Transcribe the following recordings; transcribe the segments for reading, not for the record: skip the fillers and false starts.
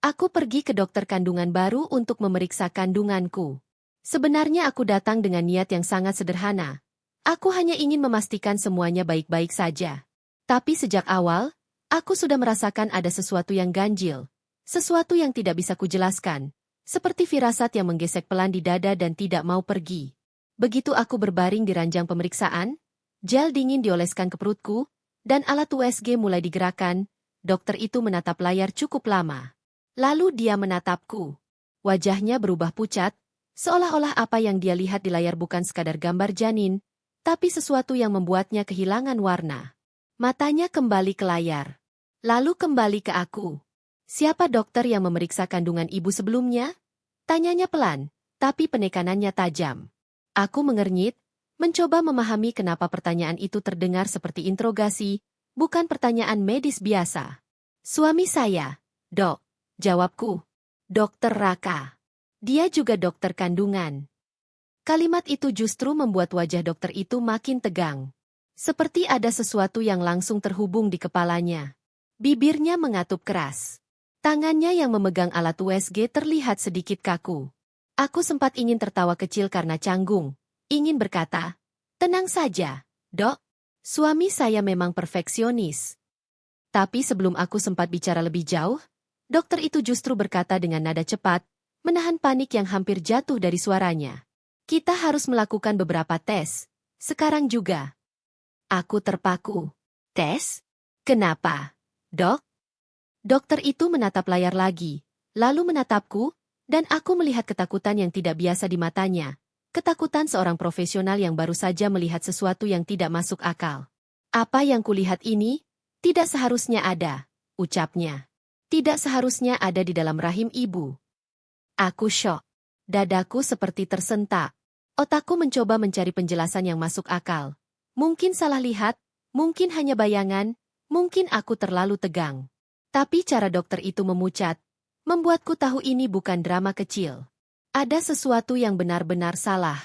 Aku pergi ke dokter kandungan baru untuk memeriksa kandunganku. Sebenarnya aku datang dengan niat yang sangat sederhana. Aku hanya ingin memastikan semuanya baik-baik saja. Tapi sejak awal, aku sudah merasakan ada sesuatu yang ganjil. Sesuatu yang tidak bisa kujelaskan. Seperti firasat yang menggesek pelan di dada dan tidak mau pergi. Begitu aku berbaring di ranjang pemeriksaan, gel dingin dioleskan ke perutku, dan alat USG mulai digerakkan, dokter itu menatap layar cukup lama. Lalu dia menatapku. Wajahnya berubah pucat, seolah-olah apa yang dia lihat di layar bukan sekadar gambar janin, tapi sesuatu yang membuatnya kehilangan warna. Matanya kembali ke layar. Lalu kembali ke aku. Siapa dokter yang memeriksa kandungan ibu sebelumnya? Tanyanya pelan, tapi penekanannya tajam. Aku mengernyit, mencoba memahami kenapa pertanyaan itu terdengar seperti interogasi, bukan pertanyaan medis biasa. Suami saya, Dok, jawabku. Dokter Raka. Dia juga dokter kandungan. Kalimat itu justru membuat wajah dokter itu makin tegang. Seperti ada sesuatu yang langsung terhubung di kepalanya. Bibirnya mengatup keras. Tangannya yang memegang alat USG terlihat sedikit kaku. Aku sempat ingin tertawa kecil karena canggung. Ingin berkata, "Tenang saja, Dok. Suami saya memang perfeksionis." Tapi sebelum aku sempat bicara lebih jauh, dokter itu justru berkata dengan nada cepat, menahan panik yang hampir jatuh dari suaranya. "Kita harus melakukan beberapa tes. Sekarang juga." Aku terpaku. "Tes? Kenapa, Dok?" Dokter itu menatap layar lagi, lalu menatapku, dan aku melihat ketakutan yang tidak biasa di matanya. Ketakutan seorang profesional yang baru saja melihat sesuatu yang tidak masuk akal. "Apa yang kulihat ini, tidak seharusnya ada," ucapnya. "Tidak seharusnya ada di dalam rahim ibu." Aku syok. Dadaku seperti tersentak. Otakku mencoba mencari penjelasan yang masuk akal. Mungkin salah lihat, mungkin hanya bayangan, mungkin aku terlalu tegang. Tapi cara dokter itu memucat, membuatku tahu ini bukan drama kecil. Ada sesuatu yang benar-benar salah.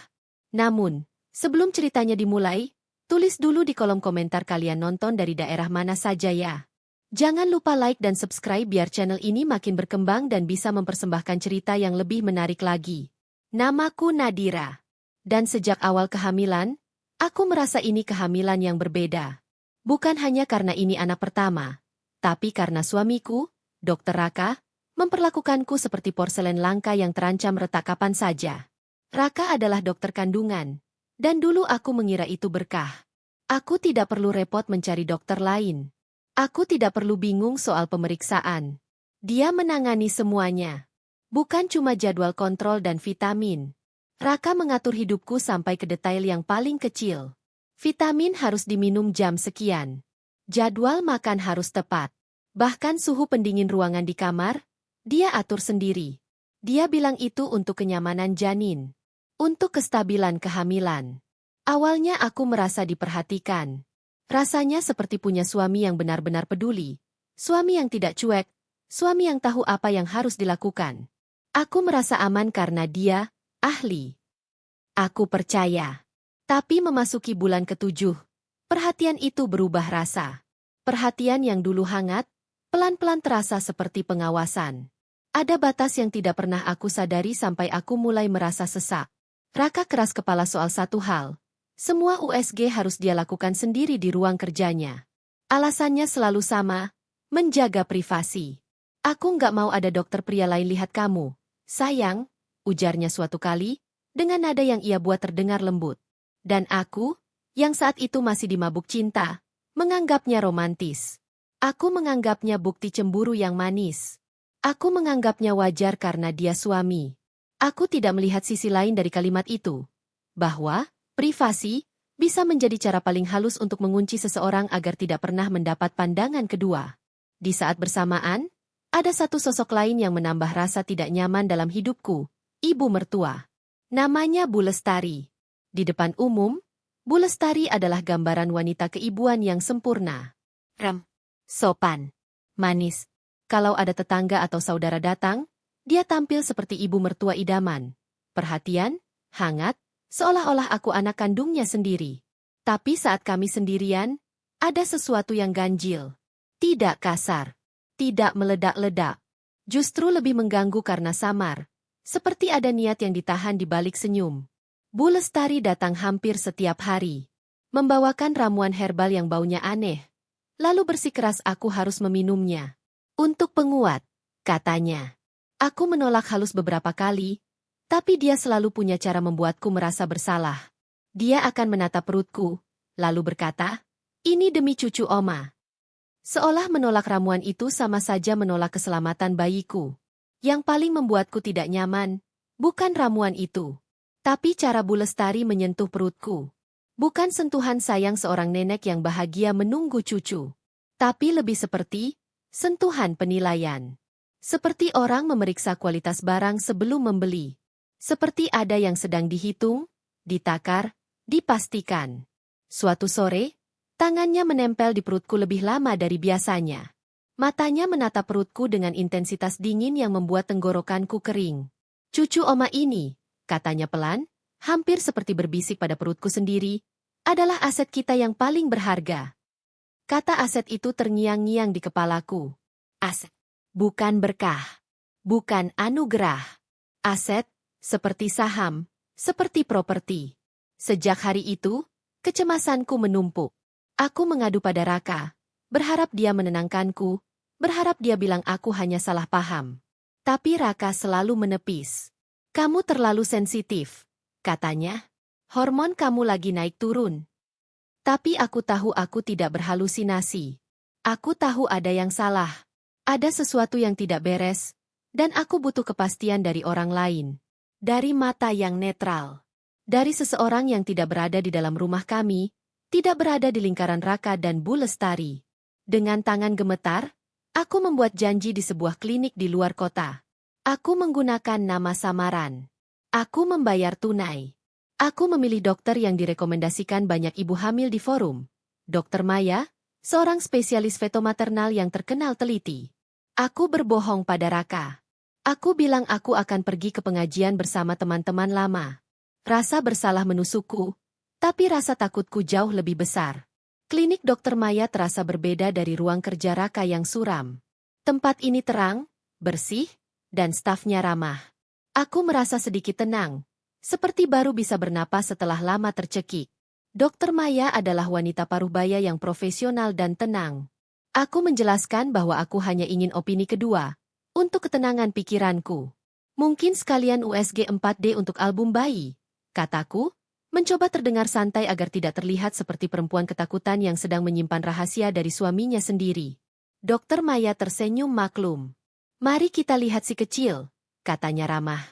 Namun, sebelum ceritanya dimulai, tulis dulu di kolom komentar kalian nonton dari daerah mana saja ya. Jangan lupa like dan subscribe biar channel ini makin berkembang dan bisa mempersembahkan cerita yang lebih menarik lagi. Namaku Nadira. Dan sejak awal kehamilan, aku merasa ini kehamilan yang berbeda. Bukan hanya karena ini anak pertama, tapi karena suamiku, Dokter Raka, memperlakukanku seperti porselen langka yang terancam retak kapan saja. Raka adalah dokter kandungan, dan dulu aku mengira itu berkah. Aku tidak perlu repot mencari dokter lain. Aku tidak perlu bingung soal pemeriksaan. Dia menangani semuanya. Bukan cuma jadwal kontrol dan vitamin. Raka mengatur hidupku sampai ke detail yang paling kecil. Vitamin harus diminum jam sekian. Jadwal makan harus tepat. Bahkan suhu pendingin ruangan di kamar, dia atur sendiri. Dia bilang itu untuk kenyamanan janin. Untuk kestabilan kehamilan. Awalnya aku merasa diperhatikan. Rasanya seperti punya suami yang benar-benar peduli. Suami yang tidak cuek. Suami yang tahu apa yang harus dilakukan. Aku merasa aman karena dia, ahli. Aku percaya. Tapi memasuki bulan ke-7, perhatian itu berubah rasa. Perhatian yang dulu hangat, pelan-pelan terasa seperti pengawasan. Ada batas yang tidak pernah aku sadari sampai aku mulai merasa sesak. Raka keras kepala soal satu hal. Semua USG harus dia lakukan sendiri di ruang kerjanya. Alasannya selalu sama, menjaga privasi. "Aku nggak mau ada dokter pria lain lihat kamu, sayang," ujarnya suatu kali, dengan nada yang ia buat terdengar lembut. Dan aku, yang saat itu masih dimabuk cinta, menganggapnya romantis. Aku menganggapnya bukti cemburu yang manis. Aku menganggapnya wajar karena dia suami. Aku tidak melihat sisi lain dari kalimat itu. Bahwa, privasi, bisa menjadi cara paling halus untuk mengunci seseorang agar tidak pernah mendapat pandangan kedua. Di saat bersamaan, ada satu sosok lain yang menambah rasa tidak nyaman dalam hidupku, ibu mertua. Namanya Bu Lestari. Di depan umum, Bu Lestari adalah gambaran wanita keibuan yang sempurna. Sopan, manis. Kalau ada tetangga atau saudara datang, dia tampil seperti ibu mertua idaman. Perhatian, hangat, seolah-olah aku anak kandungnya sendiri. Tapi saat kami sendirian, ada sesuatu yang ganjil. Tidak kasar, tidak meledak-ledak. Justru lebih mengganggu karena samar. Seperti ada niat yang ditahan di balik senyum. Bu Lestari datang hampir setiap hari. Membawakan ramuan herbal yang baunya aneh. Lalu bersikeras aku harus meminumnya. Untuk penguat, katanya. Aku menolak halus beberapa kali, tapi dia selalu punya cara membuatku merasa bersalah. Dia akan menatap perutku, lalu berkata, "Ini demi cucu Oma." Seolah menolak ramuan itu sama saja menolak keselamatan bayiku. Yang paling membuatku tidak nyaman, bukan ramuan itu, tapi cara Bu Lestari menyentuh perutku. Bukan sentuhan sayang seorang nenek yang bahagia menunggu cucu, tapi lebih seperti sentuhan penilaian. Seperti orang memeriksa kualitas barang sebelum membeli. Seperti ada yang sedang dihitung, ditakar, dipastikan. Suatu sore, tangannya menempel di perutku lebih lama dari biasanya. Matanya menatap perutku dengan intensitas dingin yang membuat tenggorokanku kering. "Cucu Oma ini," katanya pelan, hampir seperti berbisik pada perutku sendiri, "adalah aset kita yang paling berharga." Kata aset itu terngiang-ngiang di kepalaku. Aset. Bukan berkah. Bukan anugerah. Aset, seperti saham, seperti properti. Sejak hari itu, kecemasanku menumpuk. Aku mengadu pada Raka, berharap dia menenangkanku, berharap dia bilang aku hanya salah paham. Tapi Raka selalu menepis. "Kamu terlalu sensitif," katanya. "Hormon kamu lagi naik turun." Tapi aku tahu aku tidak berhalusinasi. Aku tahu ada yang salah. Ada sesuatu yang tidak beres. Dan aku butuh kepastian dari orang lain. Dari mata yang netral. Dari seseorang yang tidak berada di dalam rumah kami, tidak berada di lingkaran Raka dan Bu Lestari. Dengan tangan gemetar, aku membuat janji di sebuah klinik di luar kota. Aku menggunakan nama samaran. Aku membayar tunai. Aku memilih dokter yang direkomendasikan banyak ibu hamil di forum. Dokter Maya, seorang spesialis fetomaternal yang terkenal teliti. Aku berbohong pada Raka. Aku bilang aku akan pergi ke pengajian bersama teman-teman lama. Rasa bersalah menusukku, tapi rasa takutku jauh lebih besar. Klinik Dokter Maya terasa berbeda dari ruang kerja Raka yang suram. Tempat ini terang, bersih, dan stafnya ramah. Aku merasa sedikit tenang, seperti baru bisa bernapas setelah lama tercekik. Dokter Maya adalah wanita paruhbaya yang profesional dan tenang. Aku menjelaskan bahwa aku hanya ingin opini kedua, untuk ketenangan pikiranku. Mungkin sekalian USG 4D untuk album bayi, kataku, mencoba terdengar santai agar tidak terlihat seperti perempuan ketakutan yang sedang menyimpan rahasia dari suaminya sendiri. Dokter Maya tersenyum maklum. "Mari kita lihat si kecil," katanya ramah.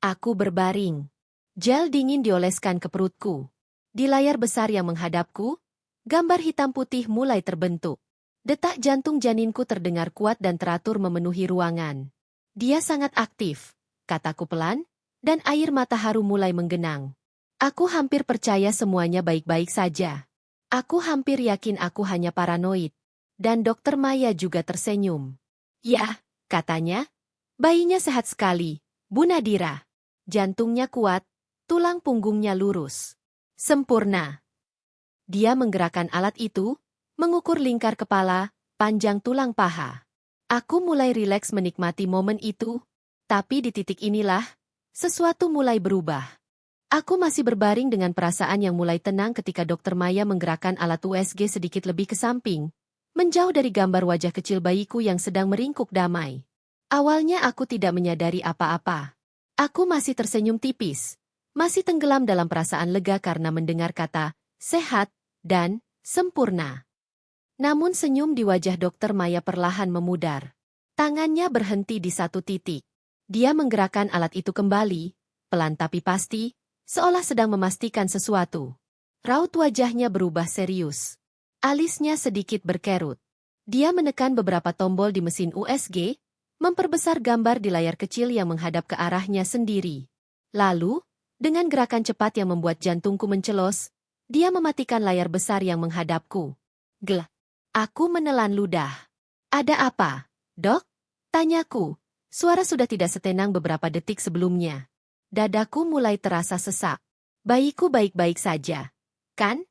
Aku berbaring. Gel dingin dioleskan ke perutku. Di layar besar yang menghadapku, gambar hitam putih mulai terbentuk. Detak jantung janinku terdengar kuat dan teratur memenuhi ruangan. "Dia sangat aktif," kataku pelan, dan air mata haru mulai menggenang. Aku hampir percaya semuanya baik-baik saja. Aku hampir yakin aku hanya paranoid. Dan Dokter Maya juga tersenyum. "Ya," katanya, "bayinya sehat sekali, Bu Nadira. Jantungnya kuat, tulang punggungnya lurus. Sempurna." Dia menggerakkan alat itu, mengukur lingkar kepala, panjang tulang paha. Aku mulai rileks menikmati momen itu, tapi di titik inilah, sesuatu mulai berubah. Aku masih berbaring dengan perasaan yang mulai tenang ketika Dokter Maya menggerakkan alat USG sedikit lebih ke samping, menjauh dari gambar wajah kecil bayiku yang sedang meringkuk damai. Awalnya aku tidak menyadari apa-apa. Aku masih tersenyum tipis, masih tenggelam dalam perasaan lega karena mendengar kata sehat dan sempurna. Namun senyum di wajah Dokter Maya perlahan memudar. Tangannya berhenti di satu titik. Dia menggerakkan alat itu kembali, pelan tapi pasti, seolah sedang memastikan sesuatu. Raut wajahnya berubah serius. Alisnya sedikit berkerut. Dia menekan beberapa tombol di mesin USG, memperbesar gambar di layar kecil yang menghadap ke arahnya sendiri. Lalu, dengan gerakan cepat yang membuat jantungku mencelos, dia mematikan layar besar yang menghadapku. Gelap. Aku menelan ludah. "Ada apa, Dok?" tanyaku. Suara sudah tidak setenang beberapa detik sebelumnya. Dadaku mulai terasa sesak. "Bayiku baik-baik saja, kan?"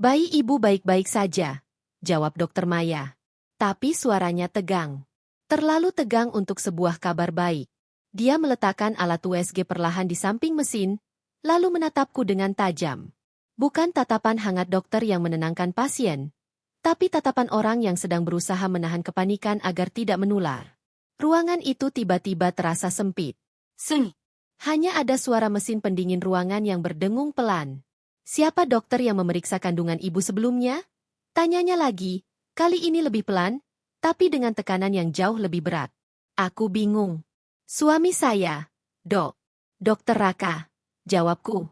"Bayi ibu baik-baik saja," jawab Dokter Maya. Tapi suaranya tegang. Terlalu tegang untuk sebuah kabar baik. Dia meletakkan alat USG perlahan di samping mesin, lalu menatapku dengan tajam. Bukan tatapan hangat dokter yang menenangkan pasien, tapi tatapan orang yang sedang berusaha menahan kepanikan agar tidak menular. Ruangan itu tiba-tiba terasa sempit. Seng. Hanya ada suara mesin pendingin ruangan yang berdengung pelan. Siapa dokter yang memeriksa kandungan ibu sebelumnya? Tanyanya lagi, kali ini lebih pelan, tapi dengan tekanan yang jauh lebih berat. Aku bingung. Suami saya, Dok. Dokter Raka, jawabku.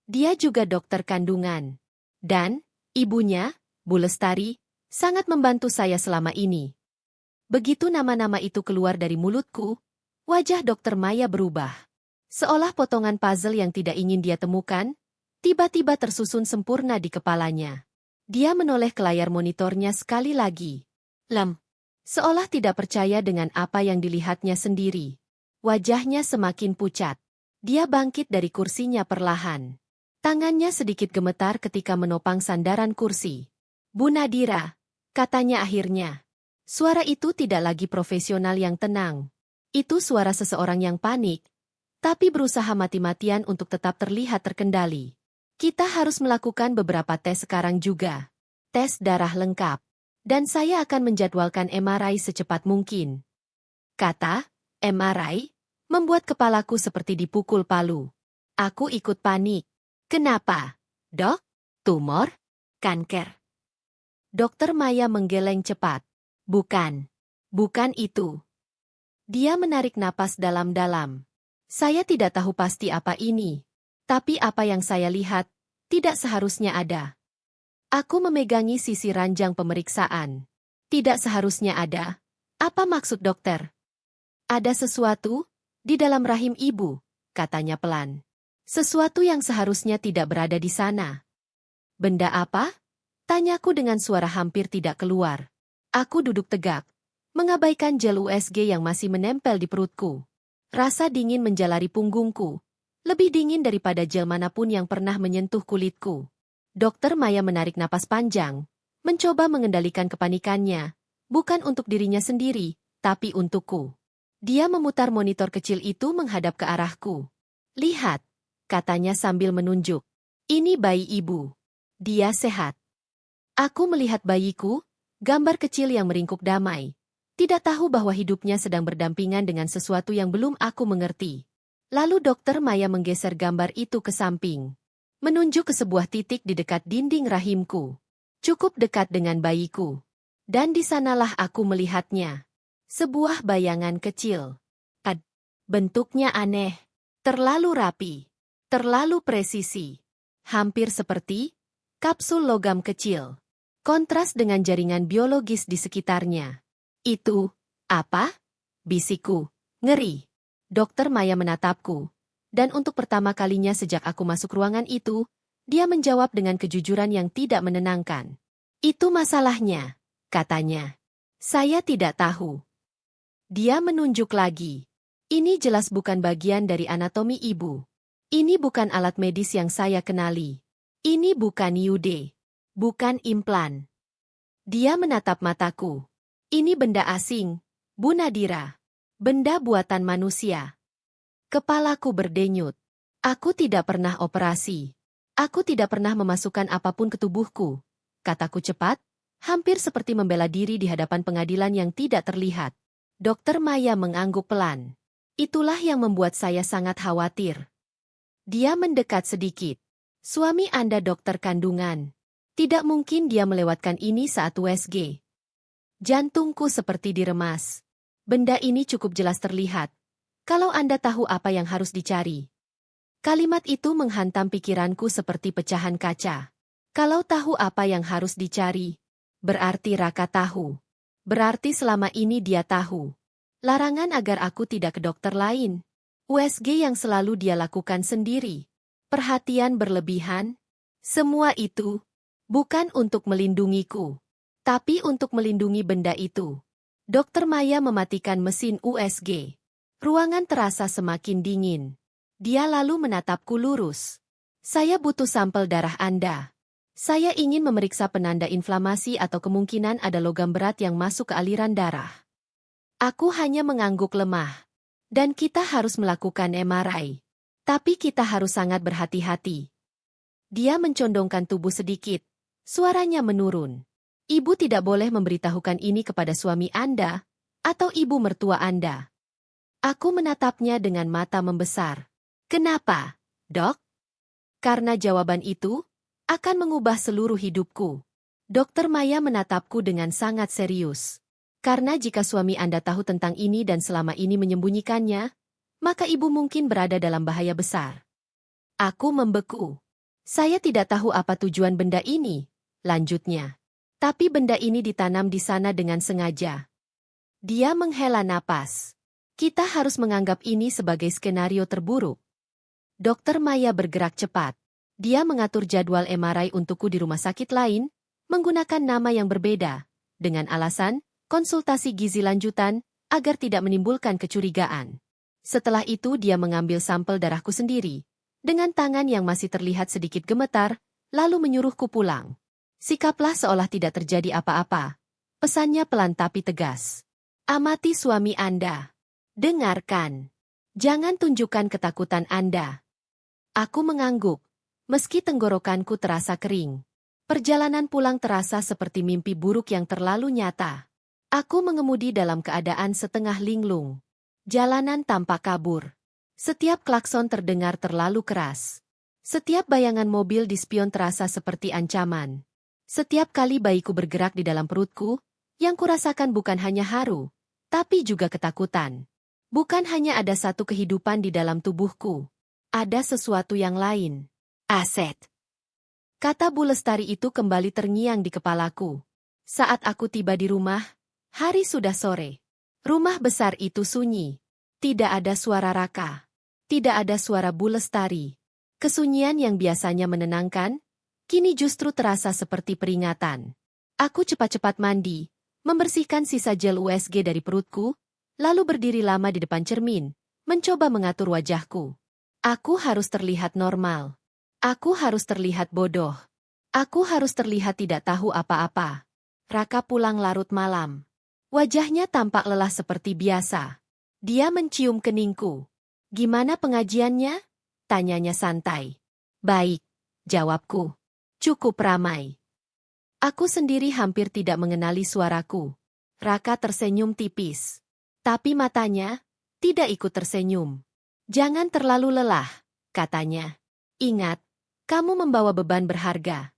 Dia juga dokter kandungan. Dan, ibunya, Bu Lestari, sangat membantu saya selama ini. Begitu nama-nama itu keluar dari mulutku, wajah Dokter Maya berubah. Seolah potongan puzzle yang tidak ingin dia temukan, tiba-tiba tersusun sempurna di kepalanya. Dia menoleh ke layar monitornya sekali lagi. Seolah tidak percaya dengan apa yang dilihatnya sendiri. Wajahnya semakin pucat. Dia bangkit dari kursinya perlahan. Tangannya sedikit gemetar ketika menopang sandaran kursi. Bu Nadira, katanya akhirnya. Suara itu tidak lagi profesional yang tenang. Itu suara seseorang yang panik, tapi berusaha mati-matian untuk tetap terlihat terkendali. Kita harus melakukan beberapa tes sekarang juga. Tes darah lengkap. Dan saya akan menjadwalkan MRI secepat mungkin. Kata, MRI, membuat kepalaku seperti dipukul palu. Aku ikut panik. Kenapa? Dok? Tumor? Kanker? Dokter Maya menggeleng cepat. Bukan. Bukan itu. Dia menarik napas dalam-dalam. Saya tidak tahu pasti apa ini. Tapi apa yang saya lihat, tidak seharusnya ada. Aku memegangi sisi ranjang pemeriksaan. Tidak seharusnya ada. Apa maksud dokter? Ada sesuatu di dalam rahim ibu, katanya pelan. Sesuatu yang seharusnya tidak berada di sana. Benda apa? Tanyaku dengan suara hampir tidak keluar. Aku duduk tegak, mengabaikan gel USG yang masih menempel di perutku. Rasa dingin menjalari punggungku, lebih dingin daripada gel manapun yang pernah menyentuh kulitku. Dokter Maya menarik napas panjang, mencoba mengendalikan kepanikannya, bukan untuk dirinya sendiri, tapi untukku. Dia memutar monitor kecil itu menghadap ke arahku. Lihat, katanya sambil menunjuk. Ini bayi ibu. Dia sehat. Aku melihat bayiku, gambar kecil yang meringkuk damai. Tidak tahu bahwa hidupnya sedang berdampingan dengan sesuatu yang belum aku mengerti. Lalu dokter Maya menggeser gambar itu ke samping. Menunjuk ke sebuah titik di dekat dinding rahimku. Cukup dekat dengan bayiku. Dan di sanalah aku melihatnya. Sebuah bayangan kecil. Bentuknya aneh. Terlalu rapi. Terlalu presisi. Hampir seperti kapsul logam kecil. Kontras dengan jaringan biologis di sekitarnya. Itu, apa? Bisikku. Ngeri. Dokter Maya menatapku. Dan untuk pertama kalinya sejak aku masuk ruangan itu, dia menjawab dengan kejujuran yang tidak menenangkan. Itu masalahnya, katanya. Saya tidak tahu. Dia menunjuk lagi. Ini jelas bukan bagian dari anatomi ibu. Ini bukan alat medis yang saya kenali. Ini bukan IUD. Bukan implan. Dia menatap mataku. Ini benda asing, Bu Nadira. Benda buatan manusia. Kepalaku berdenyut. Aku tidak pernah operasi. Aku tidak pernah memasukkan apapun ke tubuhku. Kataku cepat, hampir seperti membela diri di hadapan pengadilan yang tidak terlihat. Dokter Maya mengangguk pelan. Itulah yang membuat saya sangat khawatir. Dia mendekat sedikit. Suami Anda dokter kandungan. Tidak mungkin dia melewatkan ini saat USG. Jantungku seperti diremas. Benda ini cukup jelas terlihat. Kalau Anda tahu apa yang harus dicari. Kalimat itu menghantam pikiranku seperti pecahan kaca. Kalau tahu apa yang harus dicari, berarti Raka tahu. Berarti selama ini dia tahu. Larangan agar aku tidak ke dokter lain. USG yang selalu dia lakukan sendiri. Perhatian berlebihan. Semua itu bukan untuk melindungiku, tapi untuk melindungi benda itu. Dokter Maya mematikan mesin USG. Ruangan terasa semakin dingin. Dia lalu menatapku lurus. Saya butuh sampel darah Anda. Saya ingin memeriksa penanda inflamasi atau kemungkinan ada logam berat yang masuk ke aliran darah. Aku hanya mengangguk lemah. Dan kita harus melakukan MRI. Tapi kita harus sangat berhati-hati. Dia mencondongkan tubuh sedikit. Suaranya menurun. Ibu tidak boleh memberitahukan ini kepada suami Anda atau ibu mertua Anda. Aku menatapnya dengan mata membesar. Kenapa, Dok? Karena jawaban itu akan mengubah seluruh hidupku. Dokter Maya menatapku dengan sangat serius. Karena jika suami Anda tahu tentang ini dan selama ini menyembunyikannya, maka ibu mungkin berada dalam bahaya besar. Aku membeku. Saya tidak tahu apa tujuan benda ini, lanjutnya. Tapi benda ini ditanam di sana dengan sengaja. Dia menghela napas. Kita harus menganggap ini sebagai skenario terburuk. Dokter Maya bergerak cepat. Dia mengatur jadwal MRI untukku di rumah sakit lain, menggunakan nama yang berbeda, dengan alasan konsultasi gizi lanjutan, agar tidak menimbulkan kecurigaan. Setelah itu dia mengambil sampel darahku sendiri, dengan tangan yang masih terlihat sedikit gemetar, lalu menyuruhku pulang. Sikaplah seolah tidak terjadi apa-apa. Pesannya pelan tapi tegas. Amati suami Anda. Dengarkan. Jangan tunjukkan ketakutan Anda. Aku mengangguk, meski tenggorokanku terasa kering. Perjalanan pulang terasa seperti mimpi buruk yang terlalu nyata. Aku mengemudi dalam keadaan setengah linglung. Jalanan tampak kabur. Setiap klakson terdengar terlalu keras. Setiap bayangan mobil di spion terasa seperti ancaman. Setiap kali bayiku bergerak di dalam perutku, yang kurasakan bukan hanya haru, tapi juga ketakutan. Bukan hanya ada satu kehidupan di dalam tubuhku. Ada sesuatu yang lain. Aset. Kata Bu Lestari itu kembali terngiang di kepalaku. Saat aku tiba di rumah, hari sudah sore. Rumah besar itu sunyi. Tidak ada suara Raka. Tidak ada suara Bu Lestari. Kesunyian yang biasanya menenangkan, kini justru terasa seperti peringatan. Aku cepat-cepat mandi, membersihkan sisa gel USG dari perutku, lalu berdiri lama di depan cermin, mencoba mengatur wajahku. Aku harus terlihat normal. Aku harus terlihat bodoh. Aku harus terlihat tidak tahu apa-apa. Raka pulang larut malam. Wajahnya tampak lelah seperti biasa. Dia mencium keningku. Gimana pengajiannya? Tanyanya santai. Baik, jawabku. Cukup ramai. Aku sendiri hampir tidak mengenali suaraku. Raka tersenyum tipis. Tapi matanya tidak ikut tersenyum. Jangan terlalu lelah, katanya. Ingat, kamu membawa beban berharga.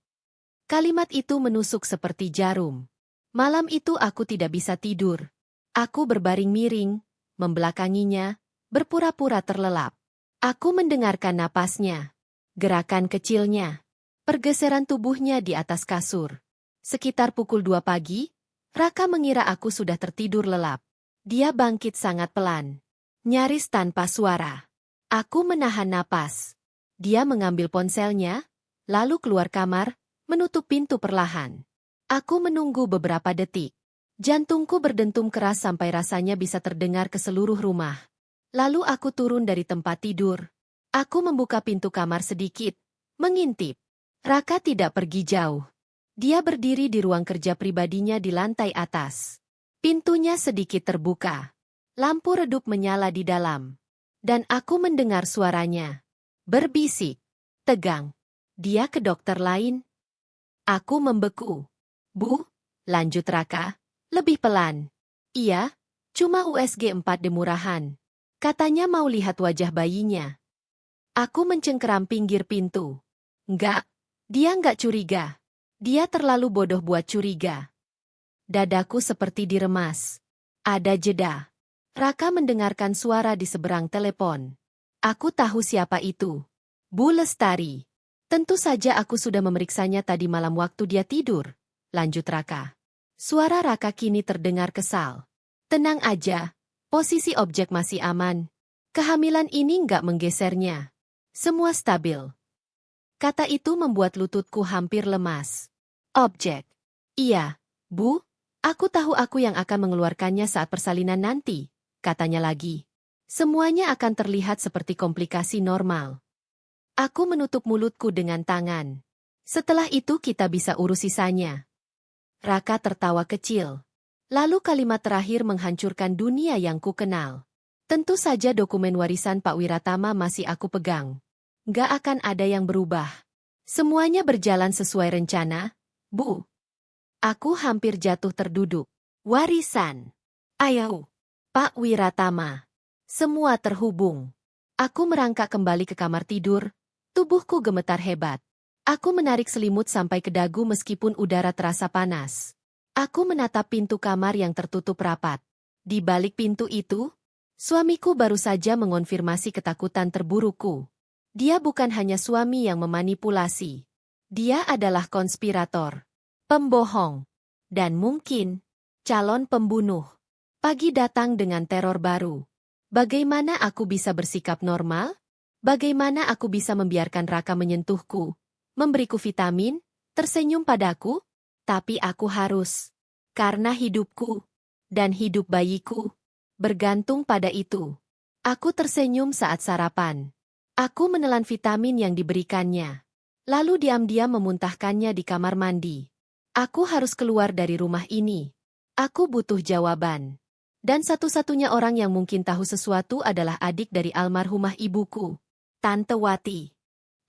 Kalimat itu menusuk seperti jarum. Malam itu aku tidak bisa tidur. Aku berbaring miring, membelakanginya, berpura-pura terlelap. Aku mendengarkan napasnya, gerakan kecilnya. Pergeseran tubuhnya di atas kasur. Sekitar pukul 2 pagi, Raka mengira aku sudah tertidur lelap. Dia bangkit sangat pelan. Nyaris tanpa suara. Aku menahan napas. Dia mengambil ponselnya, lalu keluar kamar, menutup pintu perlahan. Aku menunggu beberapa detik. Jantungku berdentum keras sampai rasanya bisa terdengar ke seluruh rumah. Lalu aku turun dari tempat tidur. Aku membuka pintu kamar sedikit, mengintip. Raka tidak pergi jauh. Dia berdiri di ruang kerja pribadinya di lantai atas. Pintunya sedikit terbuka. Lampu redup menyala di dalam. Dan aku mendengar suaranya. Berbisik. Tegang. Dia ke dokter lain? Aku membeku. Bu, lanjut Raka. Lebih pelan. Iya, cuma USG 4 demurahan. Katanya mau lihat wajah bayinya. Aku mencengkeram pinggir pintu. Enggak. Dia nggak curiga. Dia terlalu bodoh buat curiga. Dadaku seperti diremas. Ada jeda. Raka mendengarkan suara di seberang telepon. Aku tahu siapa itu. Bu Lestari. Tentu saja aku sudah memeriksanya tadi malam waktu dia tidur. Lanjut Raka. Suara Raka kini terdengar kesal. Tenang aja. Posisi objek masih aman. Kehamilan ini nggak menggesernya. Semua stabil. Kata itu membuat lututku hampir lemas. Objek. Iya, Bu, aku tahu aku yang akan mengeluarkannya saat persalinan nanti, katanya lagi. Semuanya akan terlihat seperti komplikasi normal. Aku menutup mulutku dengan tangan. Setelah itu kita bisa urus sisanya. Raka tertawa kecil. Lalu kalimat terakhir menghancurkan dunia yang ku kenal. Tentu saja dokumen warisan Pak Wiratama masih aku pegang. Gak akan ada yang berubah. Semuanya berjalan sesuai rencana, Bu. Aku hampir jatuh terduduk. Warisan. Ayo. Pak Wiratama. Semua terhubung. Aku merangkak kembali ke kamar tidur. Tubuhku gemetar hebat. Aku menarik selimut sampai ke dagu meskipun udara terasa panas. Aku menatap pintu kamar yang tertutup rapat. Di balik pintu itu, suamiku baru saja mengonfirmasi ketakutan terburukku. Dia bukan hanya suami yang memanipulasi. Dia adalah konspirator, pembohong, dan mungkin calon pembunuh. Pagi datang dengan teror baru. Bagaimana aku bisa bersikap normal? Bagaimana aku bisa membiarkan Raka menyentuhku, memberiku vitamin, tersenyum padaku? Tapi aku harus. Karena hidupku dan hidup bayiku bergantung pada itu. Aku tersenyum saat sarapan. Aku menelan vitamin yang diberikannya. Lalu diam-diam memuntahkannya di kamar mandi. Aku harus keluar dari rumah ini. Aku butuh jawaban. Dan satu-satunya orang yang mungkin tahu sesuatu adalah adik dari almarhumah ibuku, Tante Wati.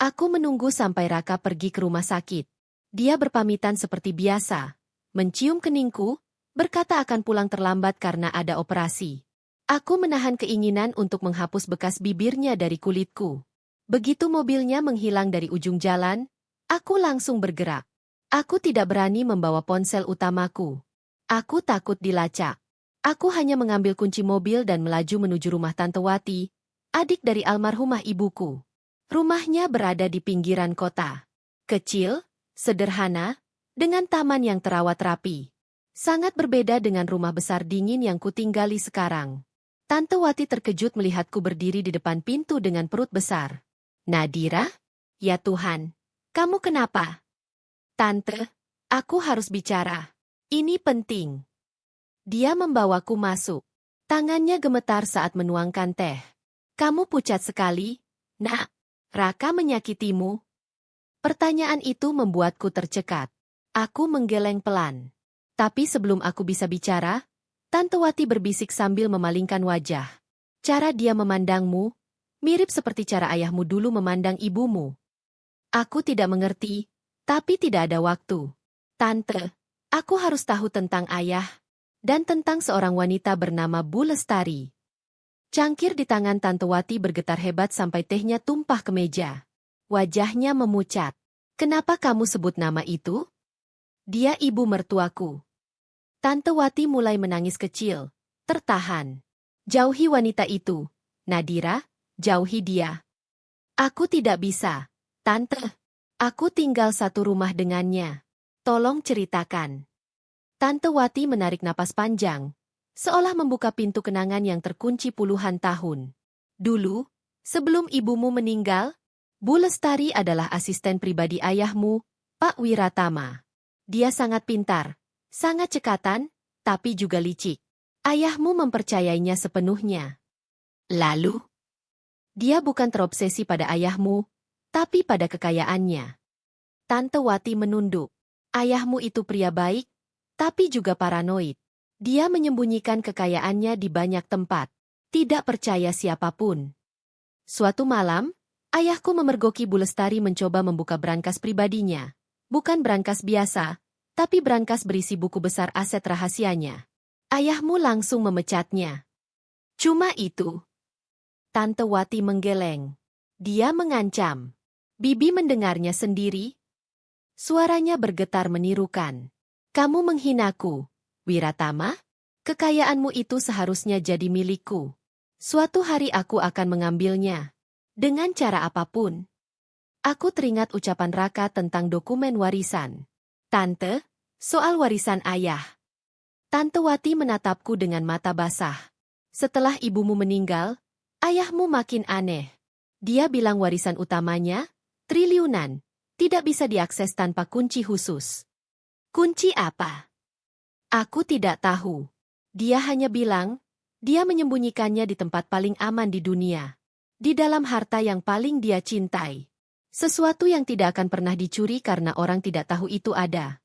Aku menunggu sampai Raka pergi ke rumah sakit. Dia berpamitan seperti biasa, mencium keningku, berkata akan pulang terlambat karena ada operasi. Aku menahan keinginan untuk menghapus bekas bibirnya dari kulitku. Begitu mobilnya menghilang dari ujung jalan, aku langsung bergerak. Aku tidak berani membawa ponsel utamaku. Aku takut dilacak. Aku hanya mengambil kunci mobil dan melaju menuju rumah Tante Wati, adik dari almarhumah ibuku. Rumahnya berada di pinggiran kota. Kecil, sederhana, dengan taman yang terawat rapi. Sangat berbeda dengan rumah besar dingin yang kutinggali sekarang. Tante Wati terkejut melihatku berdiri di depan pintu dengan perut besar. Nadira? Ya Tuhan, kamu kenapa? Tante, aku harus bicara. Ini penting. Dia membawaku masuk. Tangannya gemetar saat menuangkan teh. Kamu pucat sekali, Nak. Raka menyakitimu? Pertanyaan itu membuatku tercekat. Aku menggeleng pelan. Tapi sebelum aku bisa bicara, Tante Wati berbisik sambil memalingkan wajah. Cara dia memandangmu, mirip seperti cara ayahmu dulu memandang ibumu. Aku tidak mengerti, tapi tidak ada waktu. Tante, aku harus tahu tentang ayah. Dan tentang seorang wanita bernama Bu Lestari. Cangkir di tangan Tante Wati bergetar hebat sampai tehnya tumpah ke meja. Wajahnya memucat. Kenapa kamu sebut nama itu? Dia ibu mertuaku. Tante Wati mulai menangis kecil. Tertahan. Jauhi wanita itu. Nadira, jauhi dia. Aku tidak bisa. Tante, aku tinggal satu rumah dengannya. Tolong ceritakan. Tante Wati menarik napas panjang, seolah membuka pintu kenangan yang terkunci puluhan tahun. Dulu, sebelum ibumu meninggal, Bu Lestari adalah asisten pribadi ayahmu, Pak Wiratama. Dia sangat pintar, sangat cekatan, tapi juga licik. Ayahmu mempercayainya sepenuhnya. Lalu, dia bukan terobsesi pada ayahmu, tapi pada kekayaannya. Tante Wati menunduk. Ayahmu itu pria baik, tapi juga paranoid. Dia menyembunyikan kekayaannya di banyak tempat. Tidak percaya siapapun. Suatu malam, ayahku memergoki Bu Lestari mencoba membuka brankas pribadinya. Bukan brankas biasa, tapi brankas berisi buku besar aset rahasianya. Ayahmu langsung memecatnya. Cuma itu. Tante Wati menggeleng. Dia mengancam. Bibi mendengarnya sendiri. Suaranya bergetar menirukan. Kamu menghinaku, Wiratama? Kekayaanmu itu seharusnya jadi milikku. Suatu hari aku akan mengambilnya. Dengan cara apapun. Aku teringat ucapan Raka tentang dokumen warisan. Tante, soal warisan ayah. Tante Wati menatapku dengan mata basah. Setelah ibumu meninggal, ayahmu makin aneh. Dia bilang warisan utamanya, triliunan, tidak bisa diakses tanpa kunci khusus. Kunci apa? Aku tidak tahu. Dia hanya bilang, dia menyembunyikannya di tempat paling aman di dunia. Di dalam harta yang paling dia cintai. Sesuatu yang tidak akan pernah dicuri karena orang tidak tahu itu ada.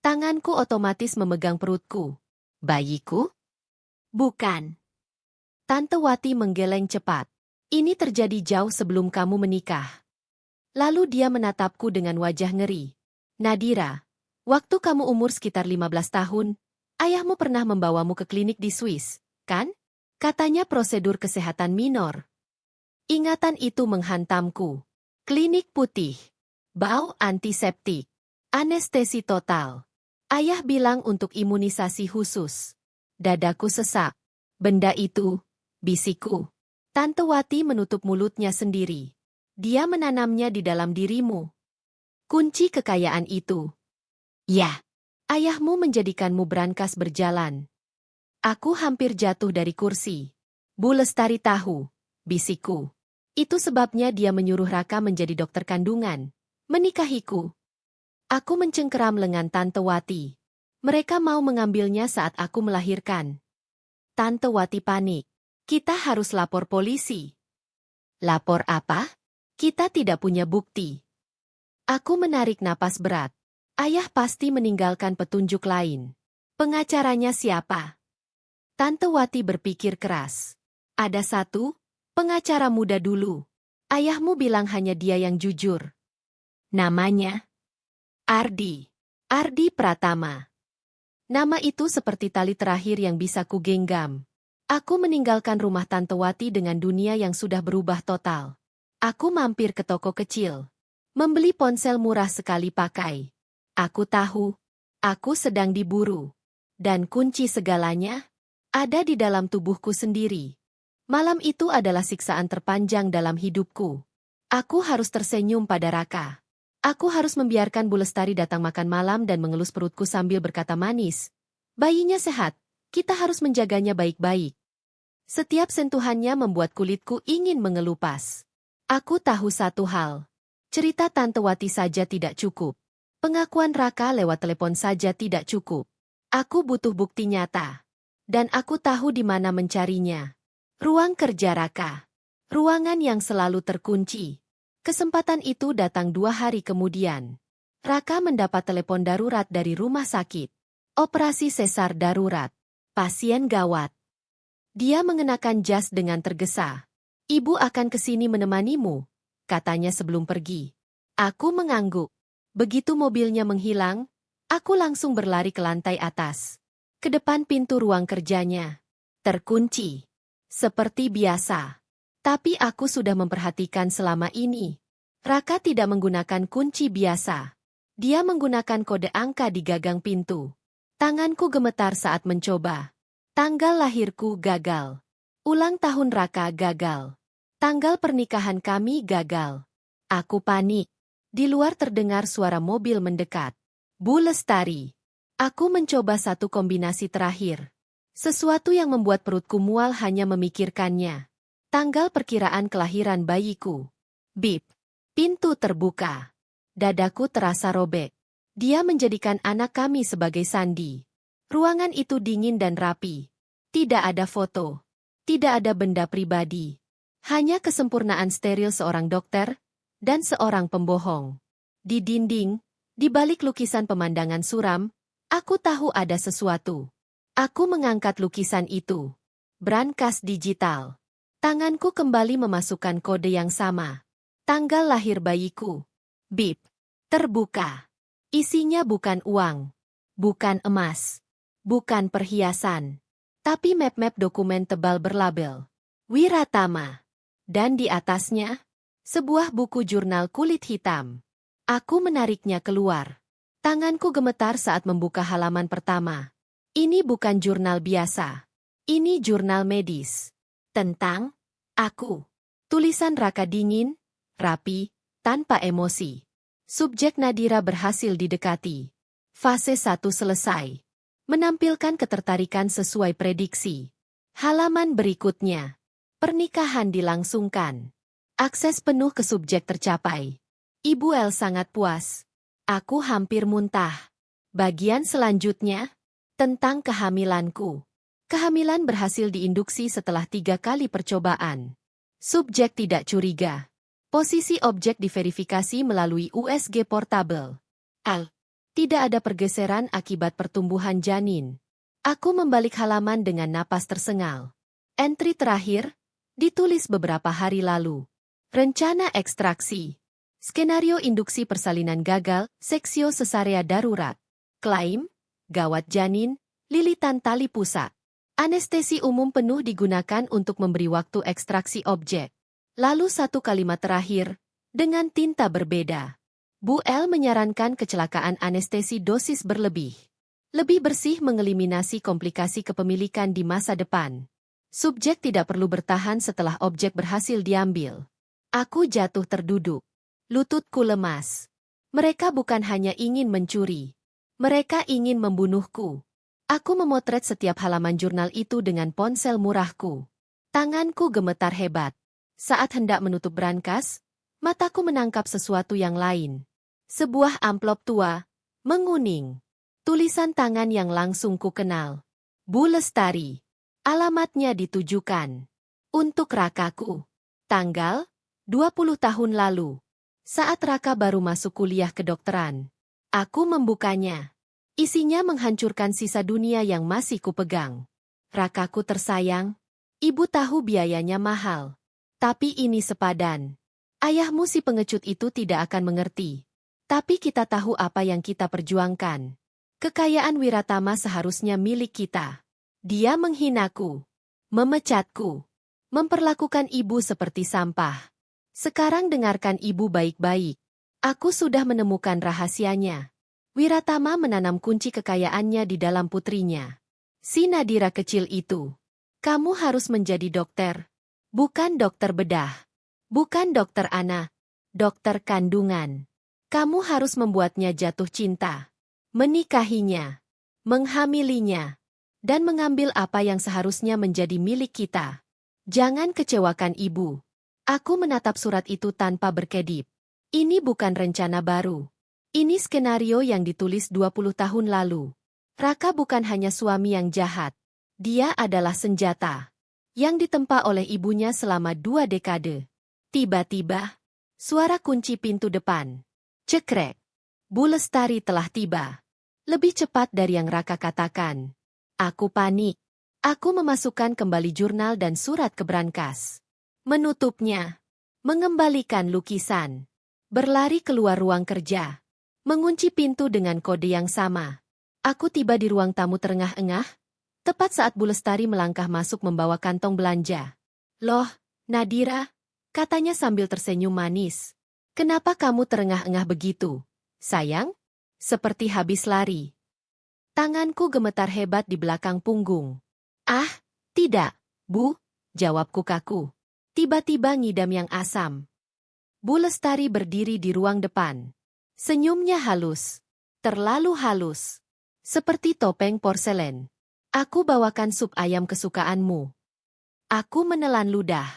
Tanganku otomatis memegang perutku. Bayiku? Bukan. Tante Wati menggeleng cepat. Ini terjadi jauh sebelum kamu menikah. Lalu dia menatapku dengan wajah ngeri. Nadira, waktu kamu umur sekitar 15 tahun, ayahmu pernah membawamu ke klinik di Swiss, kan? Katanya prosedur kesehatan minor. Ingatan itu menghantamku. Klinik putih. Bau antiseptik. Anestesi total. Ayah bilang untuk imunisasi khusus. Dadaku sesak. Benda itu, bisikku. Tante Wati menutup mulutnya sendiri. Dia menanamnya di dalam dirimu. Kunci kekayaan itu. Ya, ayahmu menjadikanmu brankas berjalan. Aku hampir jatuh dari kursi. Bu Lestari tahu, bisikku. Itu sebabnya dia menyuruh Raka menjadi dokter kandungan. Menikahiku. Aku mencengkeram lengan Tante Wati. Mereka mau mengambilnya saat aku melahirkan. Tante Wati panik. Kita harus lapor polisi. Lapor apa? Kita tidak punya bukti. Aku menarik napas berat. Ayah pasti meninggalkan petunjuk lain. Pengacaranya siapa? Tante Wati berpikir keras. Ada satu, pengacara muda dulu. Ayahmu bilang hanya dia yang jujur. Namanya? Ardi. Ardi Pratama. Nama itu seperti tali terakhir yang bisa kugenggam. Aku meninggalkan rumah Tante Wati dengan dunia yang sudah berubah total. Aku mampir ke toko kecil. Membeli ponsel murah sekali pakai. Aku tahu, aku sedang diburu. Dan kunci segalanya ada di dalam tubuhku sendiri. Malam itu adalah siksaan terpanjang dalam hidupku. Aku harus tersenyum pada Raka. Aku harus membiarkan Bu Lestari datang makan malam dan mengelus perutku sambil berkata manis. Bayinya sehat, kita harus menjaganya baik-baik. Setiap sentuhannya membuat kulitku ingin mengelupas. Aku tahu satu hal. Cerita Tante Wati saja tidak cukup. Pengakuan Raka lewat telepon saja tidak cukup. Aku butuh bukti nyata. Dan aku tahu di mana mencarinya. Ruang kerja Raka. Ruangan yang selalu terkunci. Kesempatan itu datang 2 hari kemudian. Raka mendapat telepon darurat dari rumah sakit. Operasi sesar darurat. Pasien gawat. Dia mengenakan jas dengan tergesa. Ibu akan ke sini menemanimu, katanya sebelum pergi. Aku mengangguk. Begitu mobilnya menghilang, aku langsung berlari ke lantai atas. Ke depan pintu ruang kerjanya. Terkunci. Seperti biasa. Tapi aku sudah memperhatikan selama ini. Raka tidak menggunakan kunci biasa. Dia menggunakan kode angka di gagang pintu. Tanganku gemetar saat mencoba. Tanggal lahirku gagal. Ulang tahun Raka gagal. Tanggal pernikahan kami gagal. Aku panik. Di luar terdengar suara mobil mendekat. Bu Lestari. Aku mencoba satu kombinasi terakhir. Sesuatu yang membuat perutku mual hanya memikirkannya. Tanggal perkiraan kelahiran bayiku. Bip. Pintu terbuka. Dadaku terasa robek. Dia menjadikan anak kami sebagai sandi. Ruangan itu dingin dan rapi. Tidak ada foto. Tidak ada benda pribadi. Hanya kesempurnaan steril seorang dokter dan seorang pembohong. Di dinding, di balik lukisan pemandangan suram, aku tahu ada sesuatu. Aku mengangkat lukisan itu. Brankas digital. Tanganku kembali memasukkan kode yang sama. Tanggal lahir bayiku. Bip. Terbuka. Isinya bukan uang. Bukan emas. Bukan perhiasan. Tapi map-map dokumen tebal berlabel Wiratama. Dan di atasnya, sebuah buku jurnal kulit hitam. Aku menariknya keluar. Tanganku gemetar saat membuka halaman pertama. Ini bukan jurnal biasa. Ini jurnal medis. Tentang aku. Tulisan Raka dingin, rapi, tanpa emosi. Subjek Nadira berhasil didekati. Fase 1 selesai. Menampilkan ketertarikan sesuai prediksi. Halaman berikutnya. Pernikahan dilangsungkan. Akses penuh ke subjek tercapai. Ibu El sangat puas. Aku hampir muntah. Bagian selanjutnya, tentang kehamilanku. Kehamilan berhasil diinduksi setelah 3 kali percobaan. Subjek tidak curiga. Posisi objek diverifikasi melalui USG portable. Tidak ada pergeseran akibat pertumbuhan janin. Aku membalik halaman dengan napas tersengal. Entry terakhir, ditulis beberapa hari lalu. Rencana ekstraksi. Skenario induksi persalinan gagal, seksio sesarea darurat. Klaim, gawat janin, lilitan tali pusat. Anestesi umum penuh digunakan untuk memberi waktu ekstraksi objek. Lalu satu kalimat terakhir, dengan tinta berbeda. Bu L menyarankan kecelakaan anestesi dosis berlebih. Lebih bersih mengeliminasi komplikasi kepemilikan di masa depan. Subjek tidak perlu bertahan setelah objek berhasil diambil. Aku jatuh terduduk. Lututku lemas. Mereka bukan hanya ingin mencuri. Mereka ingin membunuhku. Aku memotret setiap halaman jurnal itu dengan ponsel murahku. Tanganku gemetar hebat. Saat hendak menutup brankas, mataku menangkap sesuatu yang lain. Sebuah amplop tua, menguning. Tulisan tangan yang langsung ku kenal. Bu Lestari. Alamatnya ditujukan. Untuk Rakaku. Tanggal 20 tahun lalu. Saat Raka baru masuk kuliah kedokteran. Aku membukanya. Isinya menghancurkan sisa dunia yang masih kupegang. Rakaku tersayang. Ibu tahu biayanya mahal. Tapi ini sepadan. Ayahmu si pengecut itu tidak akan mengerti. Tapi kita tahu apa yang kita perjuangkan. Kekayaan Wiratama seharusnya milik kita. Dia menghinaku. Memecatku. Memperlakukan ibu seperti sampah. Sekarang dengarkan ibu baik-baik. Aku sudah menemukan rahasianya. Wiratama menanam kunci kekayaannya di dalam putrinya. Si Nadira kecil itu. Kamu harus menjadi dokter. Bukan dokter bedah. Bukan dokter anak. Dokter kandungan. Kamu harus membuatnya jatuh cinta. Menikahinya. Menghamilinya. Dan mengambil apa yang seharusnya menjadi milik kita. Jangan kecewakan ibu. Aku menatap surat itu tanpa berkedip. Ini bukan rencana baru. Ini skenario yang ditulis 20 tahun lalu. Raka bukan hanya suami yang jahat. Dia adalah senjata. Yang ditempa oleh ibunya selama 2 dekade. Tiba-tiba, suara kunci pintu depan. Cekrek. Bu Lestari telah tiba. Lebih cepat dari yang Raka katakan. Aku panik. Aku memasukkan kembali jurnal dan surat ke brankas. Menutupnya. Mengembalikan lukisan. Berlari keluar ruang kerja. Mengunci pintu dengan kode yang sama. Aku tiba di ruang tamu terengah-engah, tepat saat Bu Lestari melangkah masuk membawa kantong belanja. Loh, Nadira, katanya sambil tersenyum manis. Kenapa kamu terengah-engah begitu, sayang? Seperti habis lari. Tanganku gemetar hebat di belakang punggung. Ah, tidak, Bu, jawabku kaku. Tiba-tiba ngidam yang asam. Bu Lestari berdiri di ruang depan. Senyumnya halus. Terlalu halus. Seperti topeng porselen. Aku bawakan sup ayam kesukaanmu. Aku menelan ludah.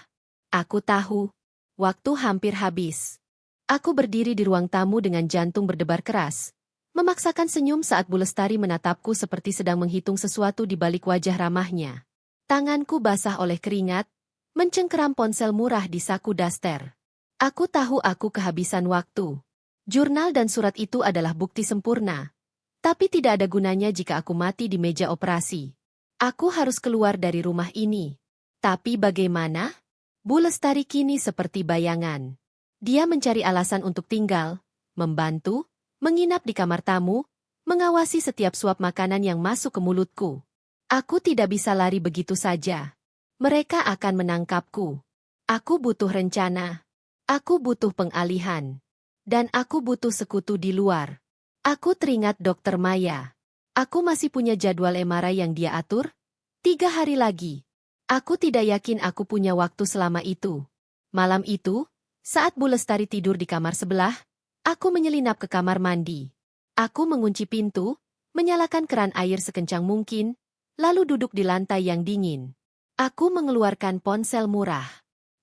Aku tahu. Waktu hampir habis. Aku berdiri di ruang tamu dengan jantung berdebar keras. Memaksakan senyum saat Bu Lestari menatapku seperti sedang menghitung sesuatu di balik wajah ramahnya. Tanganku basah oleh keringat. Mencengkeram ponsel murah di saku daster. Aku tahu aku kehabisan waktu. Jurnal dan surat itu adalah bukti sempurna. Tapi tidak ada gunanya jika aku mati di meja operasi. Aku harus keluar dari rumah ini. Tapi bagaimana? Bu Lestari kini seperti bayangan. Dia mencari alasan untuk tinggal, membantu, menginap di kamar tamu, mengawasi setiap suap makanan yang masuk ke mulutku. Aku tidak bisa lari begitu saja. Mereka akan menangkapku. Aku butuh rencana. Aku butuh pengalihan. Dan aku butuh sekutu di luar. Aku teringat Dokter Maya. Aku masih punya jadwal MRI yang dia atur. 3 hari lagi. Aku tidak yakin aku punya waktu selama itu. Malam itu, saat Bu Lestari tidur di kamar sebelah, aku menyelinap ke kamar mandi. Aku mengunci pintu, menyalakan keran air sekencang mungkin, lalu duduk di lantai yang dingin. Aku mengeluarkan ponsel murah.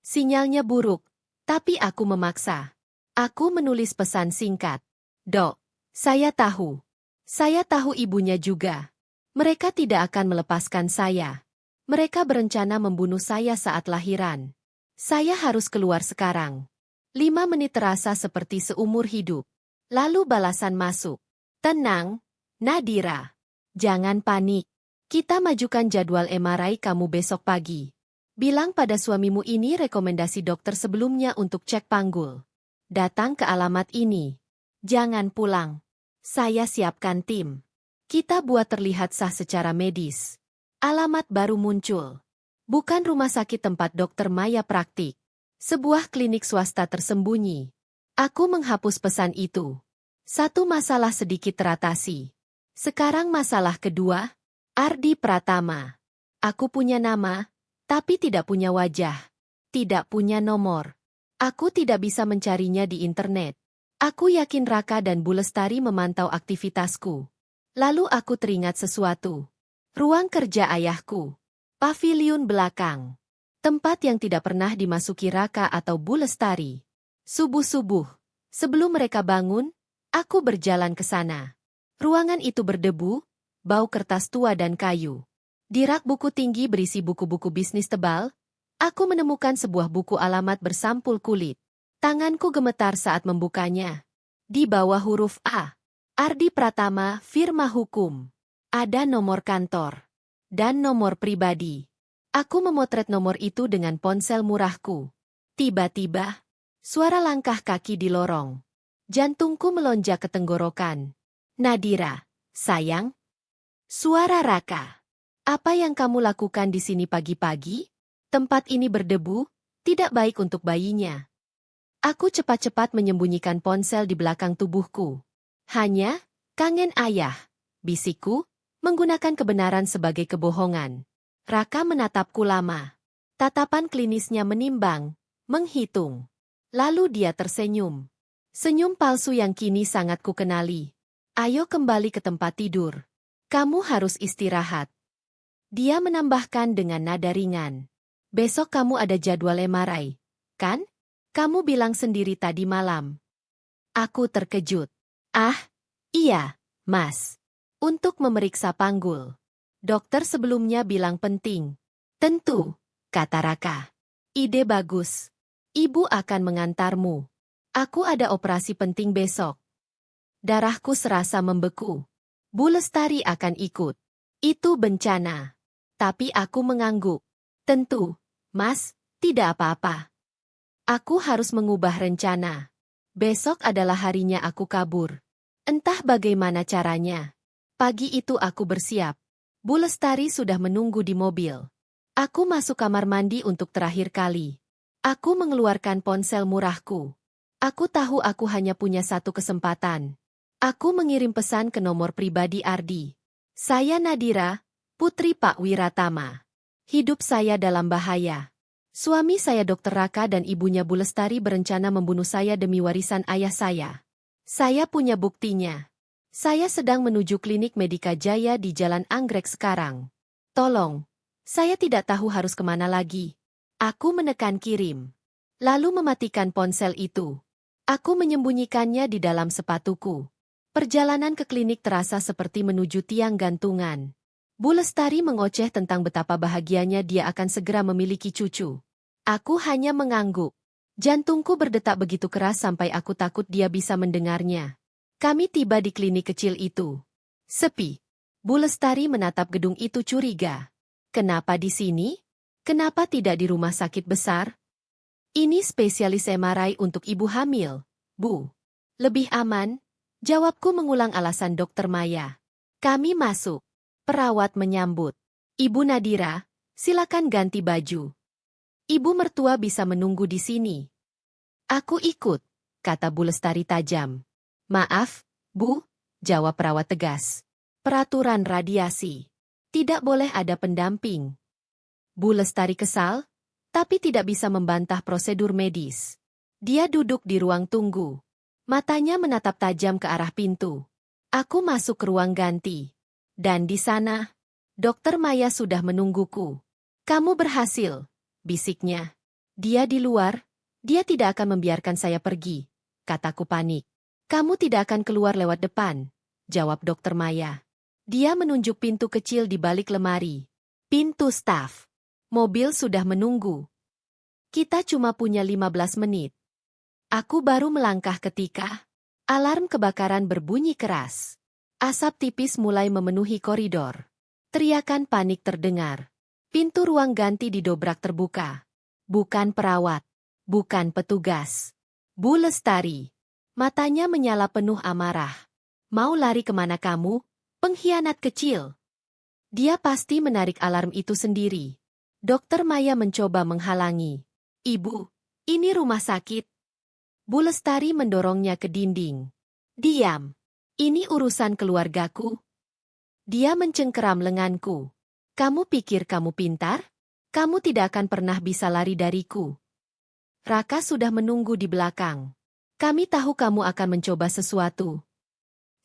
Sinyalnya buruk, tapi aku memaksa. Aku menulis pesan singkat. Dok, saya tahu. Saya tahu ibunya juga. Mereka tidak akan melepaskan saya. Mereka berencana membunuh saya saat lahiran. Saya harus keluar sekarang. 5 menit terasa seperti seumur hidup. Lalu balasan masuk. Tenang, Nadira. Jangan panik. Kita majukan jadwal MRI kamu besok pagi. Bilang pada suamimu ini rekomendasi dokter sebelumnya untuk cek panggul. Datang ke alamat ini. Jangan pulang. Saya siapkan tim. Kita buat terlihat sah secara medis. Alamat baru muncul. Bukan rumah sakit tempat dokter Maya praktik. Sebuah klinik swasta tersembunyi. Aku menghapus pesan itu. Satu masalah sedikit teratasi. Sekarang masalah kedua. Ardi Pratama. Aku punya nama, tapi tidak punya wajah. Tidak punya nomor. Aku tidak bisa mencarinya di internet. Aku yakin Raka dan Bu Lestari memantau aktivitasku. Lalu aku teringat sesuatu. Ruang kerja ayahku. Paviliun belakang. Tempat yang tidak pernah dimasuki Raka atau Bu Lestari. Subuh-subuh, sebelum mereka bangun, aku berjalan ke sana. Ruangan itu berdebu, bau kertas tua dan kayu. Di rak buku tinggi berisi buku-buku bisnis tebal, aku menemukan sebuah buku alamat bersampul kulit. Tanganku gemetar saat membukanya. Di bawah huruf A. Ardi Pratama, firma hukum. Ada nomor kantor. Dan nomor pribadi. Aku memotret nomor itu dengan ponsel murahku. Tiba-tiba, suara langkah kaki di lorong. Jantungku melonjak ke tenggorokan. Nadira, sayang. Suara Raka. Apa yang kamu lakukan di sini pagi-pagi? Tempat ini berdebu, tidak baik untuk bayinya. Aku cepat-cepat menyembunyikan ponsel di belakang tubuhku. Hanya, kangen ayah, bisikku, menggunakan kebenaran sebagai kebohongan. Raka menatapku lama. Tatapan klinisnya menimbang, menghitung. Lalu dia tersenyum. Senyum palsu yang kini sangat kukenali. Ayo kembali ke tempat tidur. Kamu harus istirahat. Dia menambahkan dengan nada ringan. Besok kamu ada jadwal MRI, kan? Kamu bilang sendiri tadi malam. Aku terkejut. Ah, iya, Mas. Untuk memeriksa panggul. Dokter sebelumnya bilang penting. Tentu, kata Raka. Ide bagus. Ibu akan mengantarmu. Aku ada operasi penting besok. Darahku serasa membeku. Bu Lestari akan ikut. Itu bencana. Tapi aku mengangguk. Tentu, Mas, tidak apa-apa. Aku harus mengubah rencana. Besok adalah harinya aku kabur. Entah bagaimana caranya. Pagi itu aku bersiap. Bu Lestari sudah menunggu di mobil. Aku masuk kamar mandi untuk terakhir kali. Aku mengeluarkan ponsel murahku. Aku tahu aku hanya punya satu kesempatan. Aku mengirim pesan ke nomor pribadi Ardi. Saya Nadira, putri Pak Wiratama. Hidup saya dalam bahaya. Suami saya Dr. Raka dan ibunya Bu Lestari berencana membunuh saya demi warisan ayah saya. Saya punya buktinya. Saya sedang menuju klinik Medika Jaya di Jalan Anggrek sekarang. Tolong, saya tidak tahu harus kemana lagi. Aku menekan kirim. Lalu mematikan ponsel itu. Aku menyembunyikannya di dalam sepatuku. Perjalanan ke klinik terasa seperti menuju tiang gantungan. Bu Lestari mengoceh tentang betapa bahagianya dia akan segera memiliki cucu. Aku hanya mengangguk. Jantungku berdetak begitu keras sampai aku takut dia bisa mendengarnya. Kami tiba di klinik kecil itu. Sepi. Bu Lestari menatap gedung itu curiga. Kenapa di sini? Kenapa tidak di rumah sakit besar? Ini spesialis MRI untuk ibu hamil, Bu. Lebih aman? Jawabku mengulang alasan Dokter Maya. Kami masuk. Perawat menyambut. Ibu Nadira, silakan ganti baju. Ibu mertua bisa menunggu di sini. Aku ikut, kata Bu Lestari tajam. Maaf, Bu, jawab perawat tegas. Peraturan radiasi. Tidak boleh ada pendamping. Bu Lestari kesal, tapi tidak bisa membantah prosedur medis. Dia duduk di ruang tunggu. Matanya menatap tajam ke arah pintu. Aku masuk ke ruang ganti. Dan di sana, Dokter Maya sudah menungguku. Kamu berhasil, bisiknya. Dia di luar, dia tidak akan membiarkan saya pergi, kataku panik. Kamu tidak akan keluar lewat depan, jawab Dokter Maya. Dia menunjuk pintu kecil di balik lemari. Pintu staf. Mobil sudah menunggu. Kita cuma punya 15 menit. Aku baru melangkah ketika alarm kebakaran berbunyi keras. Asap tipis mulai memenuhi koridor. Teriakan panik terdengar. Pintu ruang ganti didobrak terbuka. Bukan perawat. Bukan petugas. Bu Lestari. Matanya menyala penuh amarah. Mau lari kemana kamu, pengkhianat kecil? Dia pasti menarik alarm itu sendiri. Dokter Maya mencoba menghalangi. Ibu, ini rumah sakit. Bu Lestari mendorongnya ke dinding. Diam. Ini urusan keluargaku. Dia mencengkeram lenganku. Kamu pikir kamu pintar? Kamu tidak akan pernah bisa lari dariku. Raka sudah menunggu di belakang. Kami tahu kamu akan mencoba sesuatu.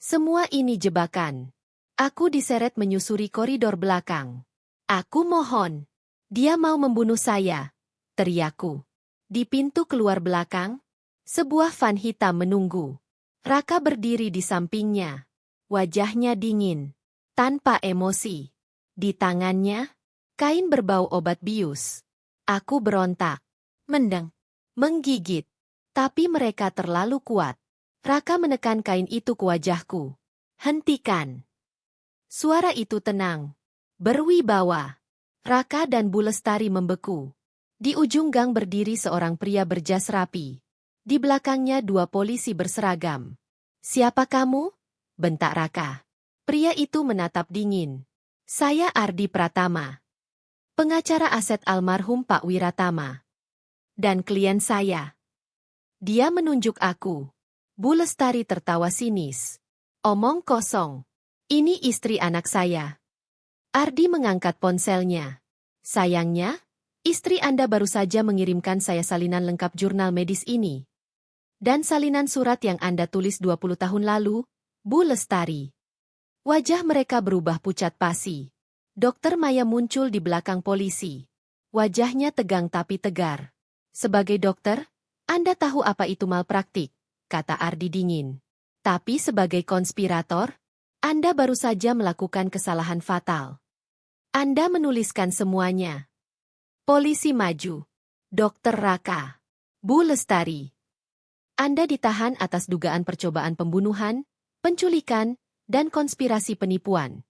Semua ini jebakan. Aku diseret menyusuri koridor belakang. Aku mohon. Dia mau membunuh saya. Teriakku. Di pintu keluar belakang, sebuah van hitam menunggu. Raka berdiri di sampingnya. Wajahnya dingin. Tanpa emosi. Di tangannya, kain berbau obat bius. Aku berontak. Mendeng. Menggigit. Tapi mereka terlalu kuat. Raka menekan kain itu ke wajahku. Hentikan. Suara itu tenang. Berwibawa. Raka dan Bu Lestari membeku. Di ujung gang berdiri seorang pria berjas rapi. Di belakangnya dua polisi berseragam. Siapa kamu? Bentak Raka. Pria itu menatap dingin. Saya Ardi Pratama. Pengacara aset almarhum Pak Wiratama. Dan klien saya. Dia menunjuk aku. Bu Lestari tertawa sinis. Omong kosong. Ini istri anak saya. Ardi mengangkat ponselnya. Sayangnya, istri Anda baru saja mengirimkan saya salinan lengkap jurnal medis ini. Dan salinan surat yang Anda tulis 20 tahun lalu, Bu Lestari. Wajah mereka berubah pucat pasi. Dokter Maya muncul di belakang polisi. Wajahnya tegang tapi tegar. Sebagai dokter, Anda tahu apa itu malpraktik, kata Ardi dingin. Tapi sebagai konspirator, Anda baru saja melakukan kesalahan fatal. Anda menuliskan semuanya. Polisi maju. Dokter Raka. Bu Lestari. Anda ditahan atas dugaan percobaan pembunuhan, penculikan, dan konspirasi penipuan.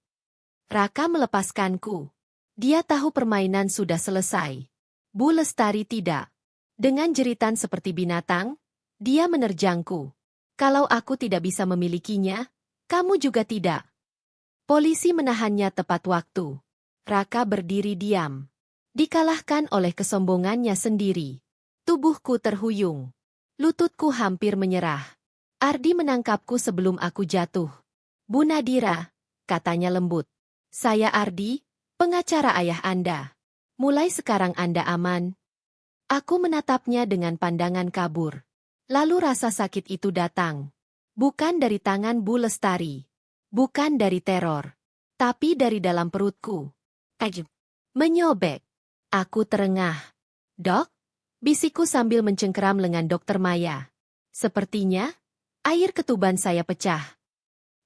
Raka melepaskanku. Dia tahu permainan sudah selesai. Bu Lestari tidak. Dengan jeritan seperti binatang, dia menerjangku. Kalau aku tidak bisa memilikinya, kamu juga tidak. Polisi menahannya tepat waktu. Raka berdiri diam. Dikalahkan oleh kesombongannya sendiri. Tubuhku terhuyung. Lututku hampir menyerah. Ardi menangkapku sebelum aku jatuh. Bu Nadira, katanya lembut. Saya Ardi, pengacara ayah Anda. Mulai sekarang Anda aman. Aku menatapnya dengan pandangan kabur. Lalu rasa sakit itu datang. Bukan dari tangan Bu Lestari. Bukan dari teror. Tapi dari dalam perutku. Menyobek. Aku terengah. Dok? Bisikku sambil mencengkeram lengan Dokter Maya. Sepertinya, air ketuban saya pecah.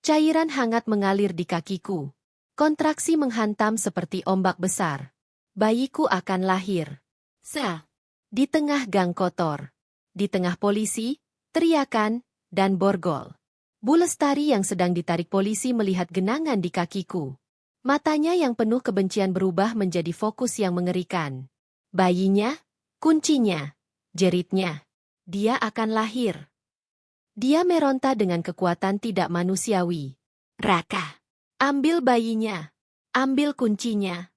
Cairan hangat mengalir di kakiku. Kontraksi menghantam seperti ombak besar. Bayiku akan lahir. Di tengah gang kotor. Di tengah polisi, teriakan, dan borgol. Bu Lestari yang sedang ditarik polisi melihat genangan di kakiku. Matanya yang penuh kebencian berubah menjadi fokus yang mengerikan. Bayinya, kuncinya, jeritnya. Dia akan lahir. Dia meronta dengan kekuatan tidak manusiawi. Raka, ambil bayinya. Ambil kuncinya.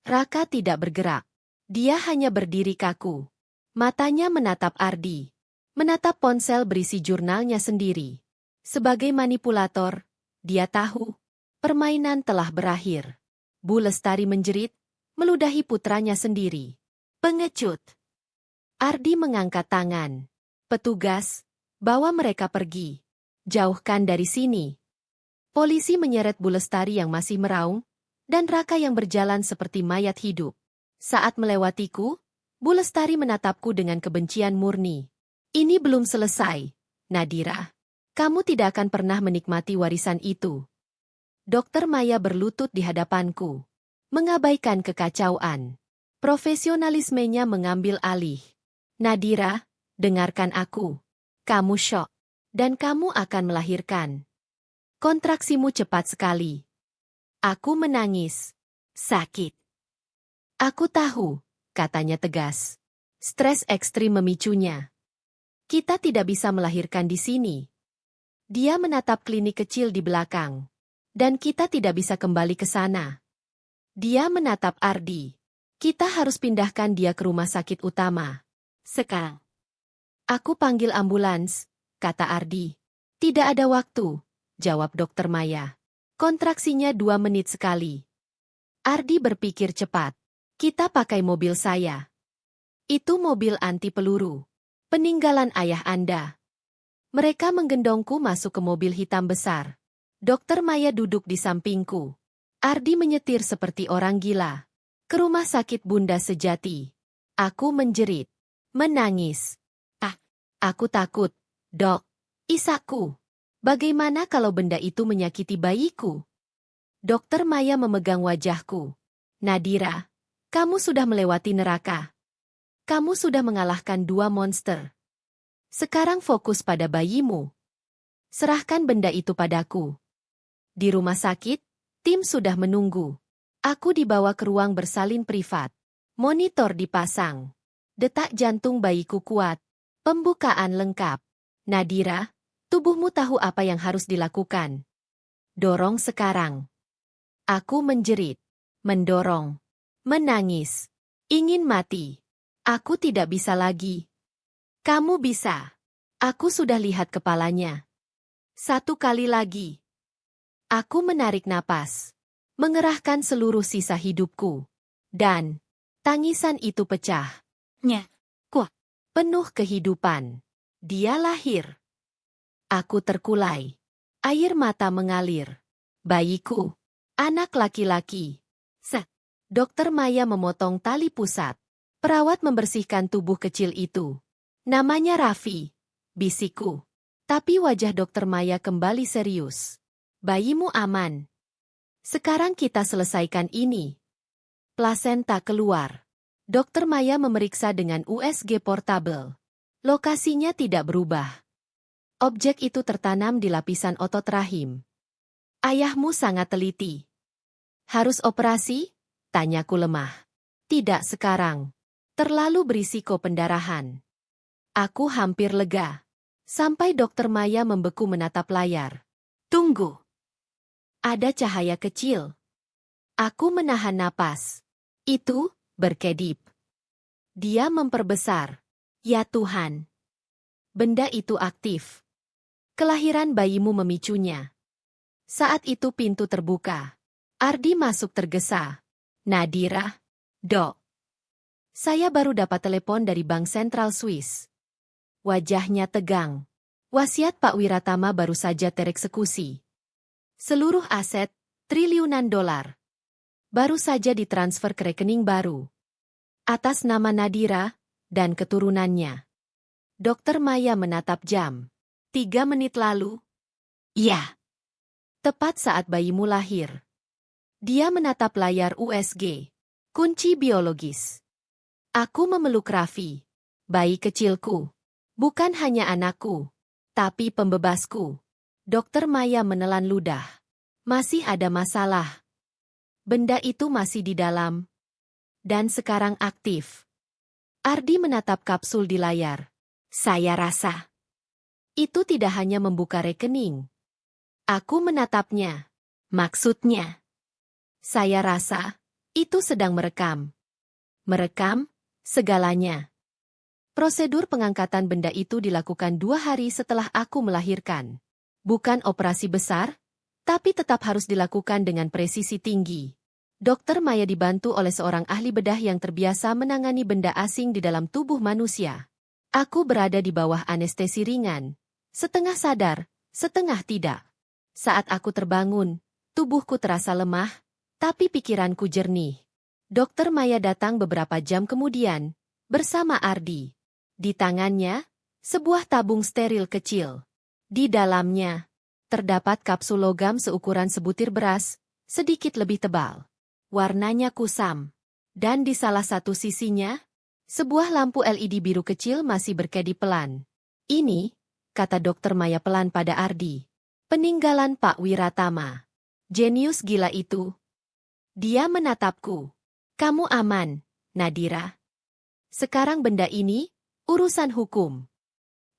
Raka tidak bergerak. Dia hanya berdiri kaku. Matanya menatap Ardi. Menatap ponsel berisi jurnalnya sendiri. Sebagai manipulator, dia tahu permainan telah berakhir. Bu Lestari menjerit, meludahi putranya sendiri. Pengecut. Ardi mengangkat tangan. Petugas, bawa mereka pergi. Jauhkan dari sini. Polisi menyeret Bu Lestari yang masih meraung, dan Raka yang berjalan seperti mayat hidup. Saat melewatiku, Bu Lestari menatapku dengan kebencian murni. Ini belum selesai, Nadira. Kamu tidak akan pernah menikmati warisan itu. Dokter Maya berlutut di hadapanku. Mengabaikan kekacauan. Profesionalismenya mengambil alih. Nadira, dengarkan aku. Kamu syok. Dan kamu akan melahirkan. Kontraksimu cepat sekali. Aku menangis. Sakit. Aku tahu, katanya tegas. Stres ekstrim memicunya. Kita tidak bisa melahirkan di sini. Dia menatap klinik kecil di belakang. Dan kita tidak bisa kembali ke sana. Dia menatap Ardi. Kita harus pindahkan dia ke rumah sakit utama. Sekarang. Aku panggil ambulans, kata Ardi. Tidak ada waktu, jawab Dokter Maya. Kontraksinya 2 menit sekali. Ardi berpikir cepat. Kita pakai mobil saya. Itu mobil anti peluru. Peninggalan ayah Anda. Mereka menggendongku masuk ke mobil hitam besar. Dokter Maya duduk di sampingku. Ardi menyetir seperti orang gila. Ke rumah sakit Bunda Sejati. Aku menjerit. Menangis. Aku takut, Dok. Isaku. Bagaimana kalau benda itu menyakiti bayiku? Dokter Maya memegang wajahku. Nadira, kamu sudah melewati neraka. Kamu sudah mengalahkan 2 monster. Sekarang fokus pada bayimu. Serahkan benda itu padaku. Di rumah sakit, tim sudah menunggu. Aku dibawa ke ruang bersalin privat. Monitor dipasang. Detak jantung bayiku kuat. Pembukaan lengkap. Nadira, tubuhmu tahu apa yang harus dilakukan. Dorong sekarang. Aku menjerit. Mendorong. Menangis. Ingin mati. Aku tidak bisa lagi. Kamu bisa. Aku sudah lihat kepalanya. 1 kali lagi. Aku menarik napas. Mengerahkan seluruh sisa hidupku. Dan tangisan itu pecah. Penuh kehidupan. Dia lahir. Aku terkulai. Air mata mengalir. Bayiku. Anak laki-laki. Dokter Maya memotong tali pusat. Perawat membersihkan tubuh kecil itu. Namanya Raffi. Bisikku. Tapi wajah Dokter Maya kembali serius. Bayimu aman. Sekarang kita selesaikan ini. Plasenta keluar. Dokter Maya memeriksa dengan USG portable. Lokasinya tidak berubah. Objek itu tertanam di lapisan otot rahim. Ayahmu sangat teliti. Harus operasi? Tanyaku lemah. Tidak sekarang. Terlalu berisiko pendarahan. Aku hampir lega. Sampai Dokter Maya membeku menatap layar. Tunggu. Ada cahaya kecil. Aku menahan napas. Itu berkedip. Dia memperbesar. Ya Tuhan. Benda itu aktif. Kelahiran bayimu memicunya. Saat itu pintu terbuka. Ardi masuk tergesa. Nadira. Dok. Saya baru dapat telepon dari Bank Sentral Swiss. Wajahnya tegang. Wasiat Pak Wiratama baru saja tereksekusi. Seluruh aset, triliunan dolar. Baru saja ditransfer ke rekening baru. Atas nama Nadira dan keturunannya. Dokter Maya menatap jam. 3 menit lalu. Ya. Tepat saat bayimu lahir. Dia menatap layar USG. Kunci biologis. Aku memeluk Raffi. Bayi kecilku. Bukan hanya anakku. Tapi pembebasku. Dokter Maya menelan ludah. Masih ada masalah. Benda itu masih di dalam. Dan sekarang aktif. Ardi menatap kapsul di layar. Saya rasa. Itu tidak hanya membuka rekening. Aku menatapnya. Maksudnya. Saya rasa, itu sedang merekam. Merekam, segalanya. Prosedur pengangkatan benda itu dilakukan 2 hari setelah aku melahirkan. Bukan operasi besar, tapi tetap harus dilakukan dengan presisi tinggi. Dokter Maya dibantu oleh seorang ahli bedah yang terbiasa menangani benda asing di dalam tubuh manusia. Aku berada di bawah anestesi ringan. Setengah sadar, setengah tidak. Saat aku terbangun, tubuhku terasa lemah, tapi pikiranku jernih. Dokter Maya datang beberapa jam kemudian, bersama Ardi. Di tangannya, sebuah tabung steril kecil. Di dalamnya, terdapat kapsul logam seukuran sebutir beras, sedikit lebih tebal. Warnanya kusam. Dan di salah satu sisinya, sebuah lampu LED biru kecil masih berkedip pelan. Ini, kata Dokter Maya pelan pada Ardi, peninggalan Pak Wiratama. Jenius gila itu. Dia menatapku. Kamu aman, Nadira. Sekarang benda ini, urusan hukum.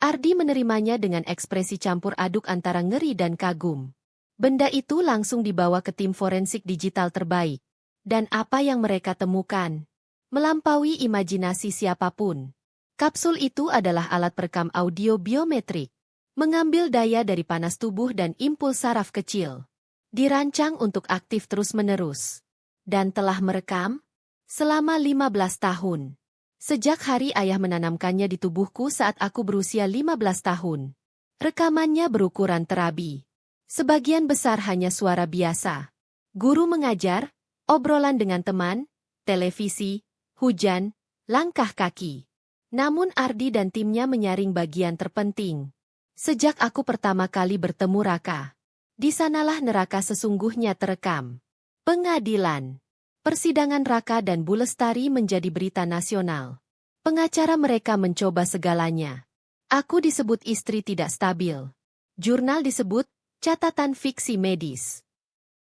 Ardi menerimanya dengan ekspresi campur aduk antara ngeri dan kagum. Benda itu langsung dibawa ke tim forensik digital terbaik. Dan apa yang mereka temukan melampaui imajinasi siapapun. Kapsul itu adalah alat perekam audio biometrik. Mengambil daya dari panas tubuh dan impuls saraf kecil. Dirancang untuk aktif terus-menerus. Dan telah merekam selama 15 tahun. Sejak hari ayah menanamkannya di tubuhku saat aku berusia 15 tahun. Rekamannya berukuran terabi. Sebagian besar hanya suara biasa. Guru mengajar, obrolan dengan teman, televisi, hujan, langkah kaki. Namun Ardi dan timnya menyaring bagian terpenting. Sejak aku pertama kali bertemu Raka. Di sanalah neraka sesungguhnya terekam. Pengadilan. Persidangan Raka dan Bu Lestari menjadi berita nasional. Pengacara mereka mencoba segalanya. Aku disebut istri tidak stabil. Jurnal disebut catatan fiksi medis.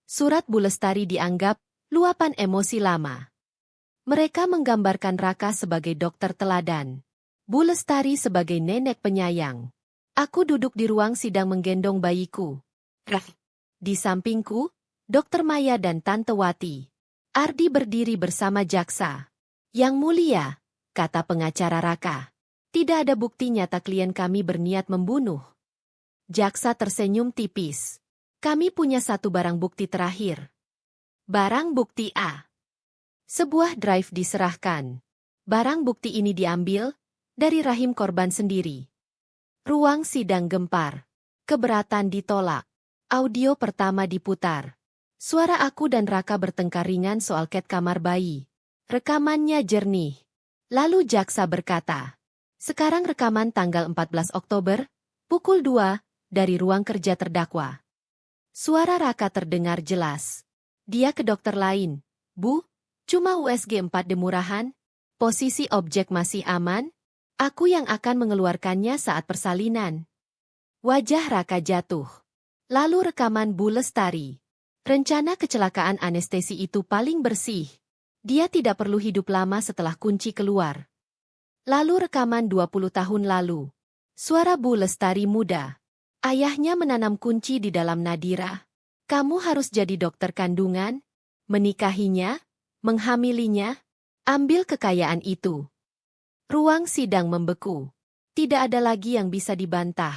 Surat Bu Lestari dianggap luapan emosi lama. Mereka menggambarkan Raka sebagai dokter teladan. Bu Lestari sebagai nenek penyayang. Aku duduk di ruang sidang menggendong bayiku. Di sampingku, Dokter Maya dan Tante Wati. Ardi berdiri bersama jaksa. Yang mulia, kata pengacara Raka. Tidak ada bukti nyata klien kami berniat membunuh. Jaksa tersenyum tipis. Kami punya satu barang bukti terakhir. Barang bukti A. Sebuah drive diserahkan. Barang bukti ini diambil dari rahim korban sendiri. Ruang sidang gempar. Keberatan ditolak. Audio pertama diputar. Suara aku dan Raka bertengkar ringan soal cat kamar bayi. Rekamannya jernih. Lalu jaksa berkata, sekarang rekaman tanggal 14 Oktober, pukul 2, dari ruang kerja terdakwa. Suara Raka terdengar jelas. Dia ke dokter lain. Bu, cuma USG 4 demurahan? Posisi objek masih aman? Aku yang akan mengeluarkannya saat persalinan. Wajah Raka jatuh. Lalu rekaman Bu Lestari. Rencana kecelakaan anestesi itu paling bersih. Dia tidak perlu hidup lama setelah kunci keluar. Lalu rekaman 20 tahun lalu. Suara Bu Lestari muda. Ayahnya menanam kunci di dalam Nadira. Kamu harus jadi dokter kandungan, menikahinya, menghamilinya, ambil kekayaan itu. Ruang sidang membeku. Tidak ada lagi yang bisa dibantah.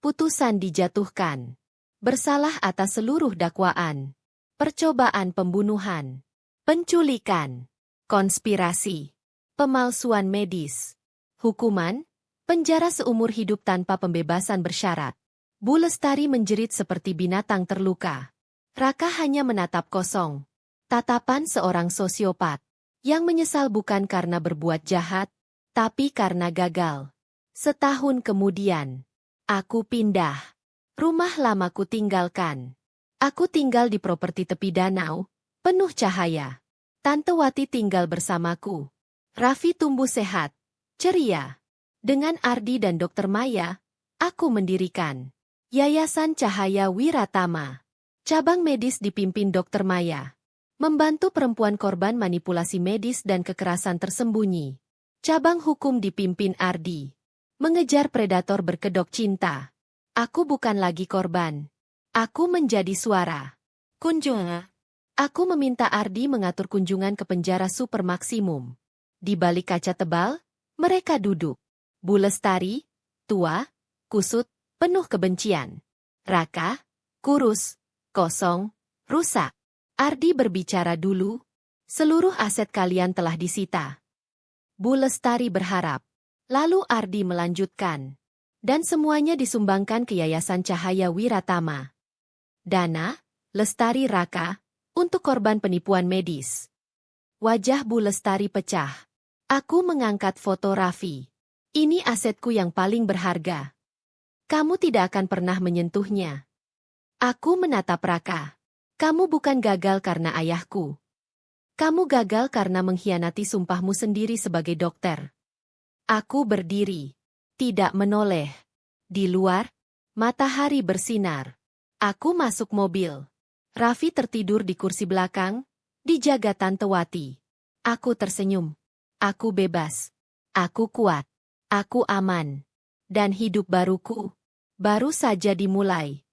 Putusan dijatuhkan. Bersalah atas seluruh dakwaan. Percobaan pembunuhan. Penculikan. Konspirasi. Pemalsuan medis. Hukuman. Penjara seumur hidup tanpa pembebasan bersyarat. Bu Lestari menjerit seperti binatang terluka. Raka hanya menatap kosong. Tatapan seorang sosiopat. Yang menyesal bukan karena berbuat jahat, tapi karena gagal. Setahun kemudian, aku pindah. Rumah lamaku tinggalkan. Aku tinggal di properti tepi danau, penuh cahaya. Tante Wati tinggal bersamaku. Raffi tumbuh sehat, ceria. Dengan Ardi dan Dokter Maya, aku mendirikan Yayasan Cahaya Wiratama. Cabang medis dipimpin Dokter Maya. Membantu perempuan korban manipulasi medis dan kekerasan tersembunyi. Cabang hukum dipimpin Ardi. Mengejar predator berkedok cinta. Aku bukan lagi korban. Aku menjadi suara. Kunjungan. Aku meminta Ardi mengatur kunjungan ke penjara super maksimum. Di balik kaca tebal, mereka duduk. Bu Lestari, tua, kusut, penuh kebencian. Raka, kurus, kosong, rusak. Ardi berbicara dulu. Seluruh aset kalian telah disita. Bu Lestari berharap. Lalu Ardi melanjutkan. Dan semuanya disumbangkan ke Yayasan Cahaya Wiratama. Dana, Lestari Raka, untuk korban penipuan medis. Wajah Bu Lestari pecah. Aku mengangkat foto Raffi. Ini asetku yang paling berharga. Kamu tidak akan pernah menyentuhnya. Aku menatap Raka. Kamu bukan gagal karena ayahku. Kamu gagal karena mengkhianati sumpahmu sendiri sebagai dokter. Aku berdiri. Tidak menoleh. Di luar, matahari bersinar. Aku masuk mobil. Raffi tertidur di kursi belakang, dijaga Tante Wati. Aku tersenyum. Aku bebas. Aku kuat. Aku aman. Dan hidup baruku baru saja dimulai.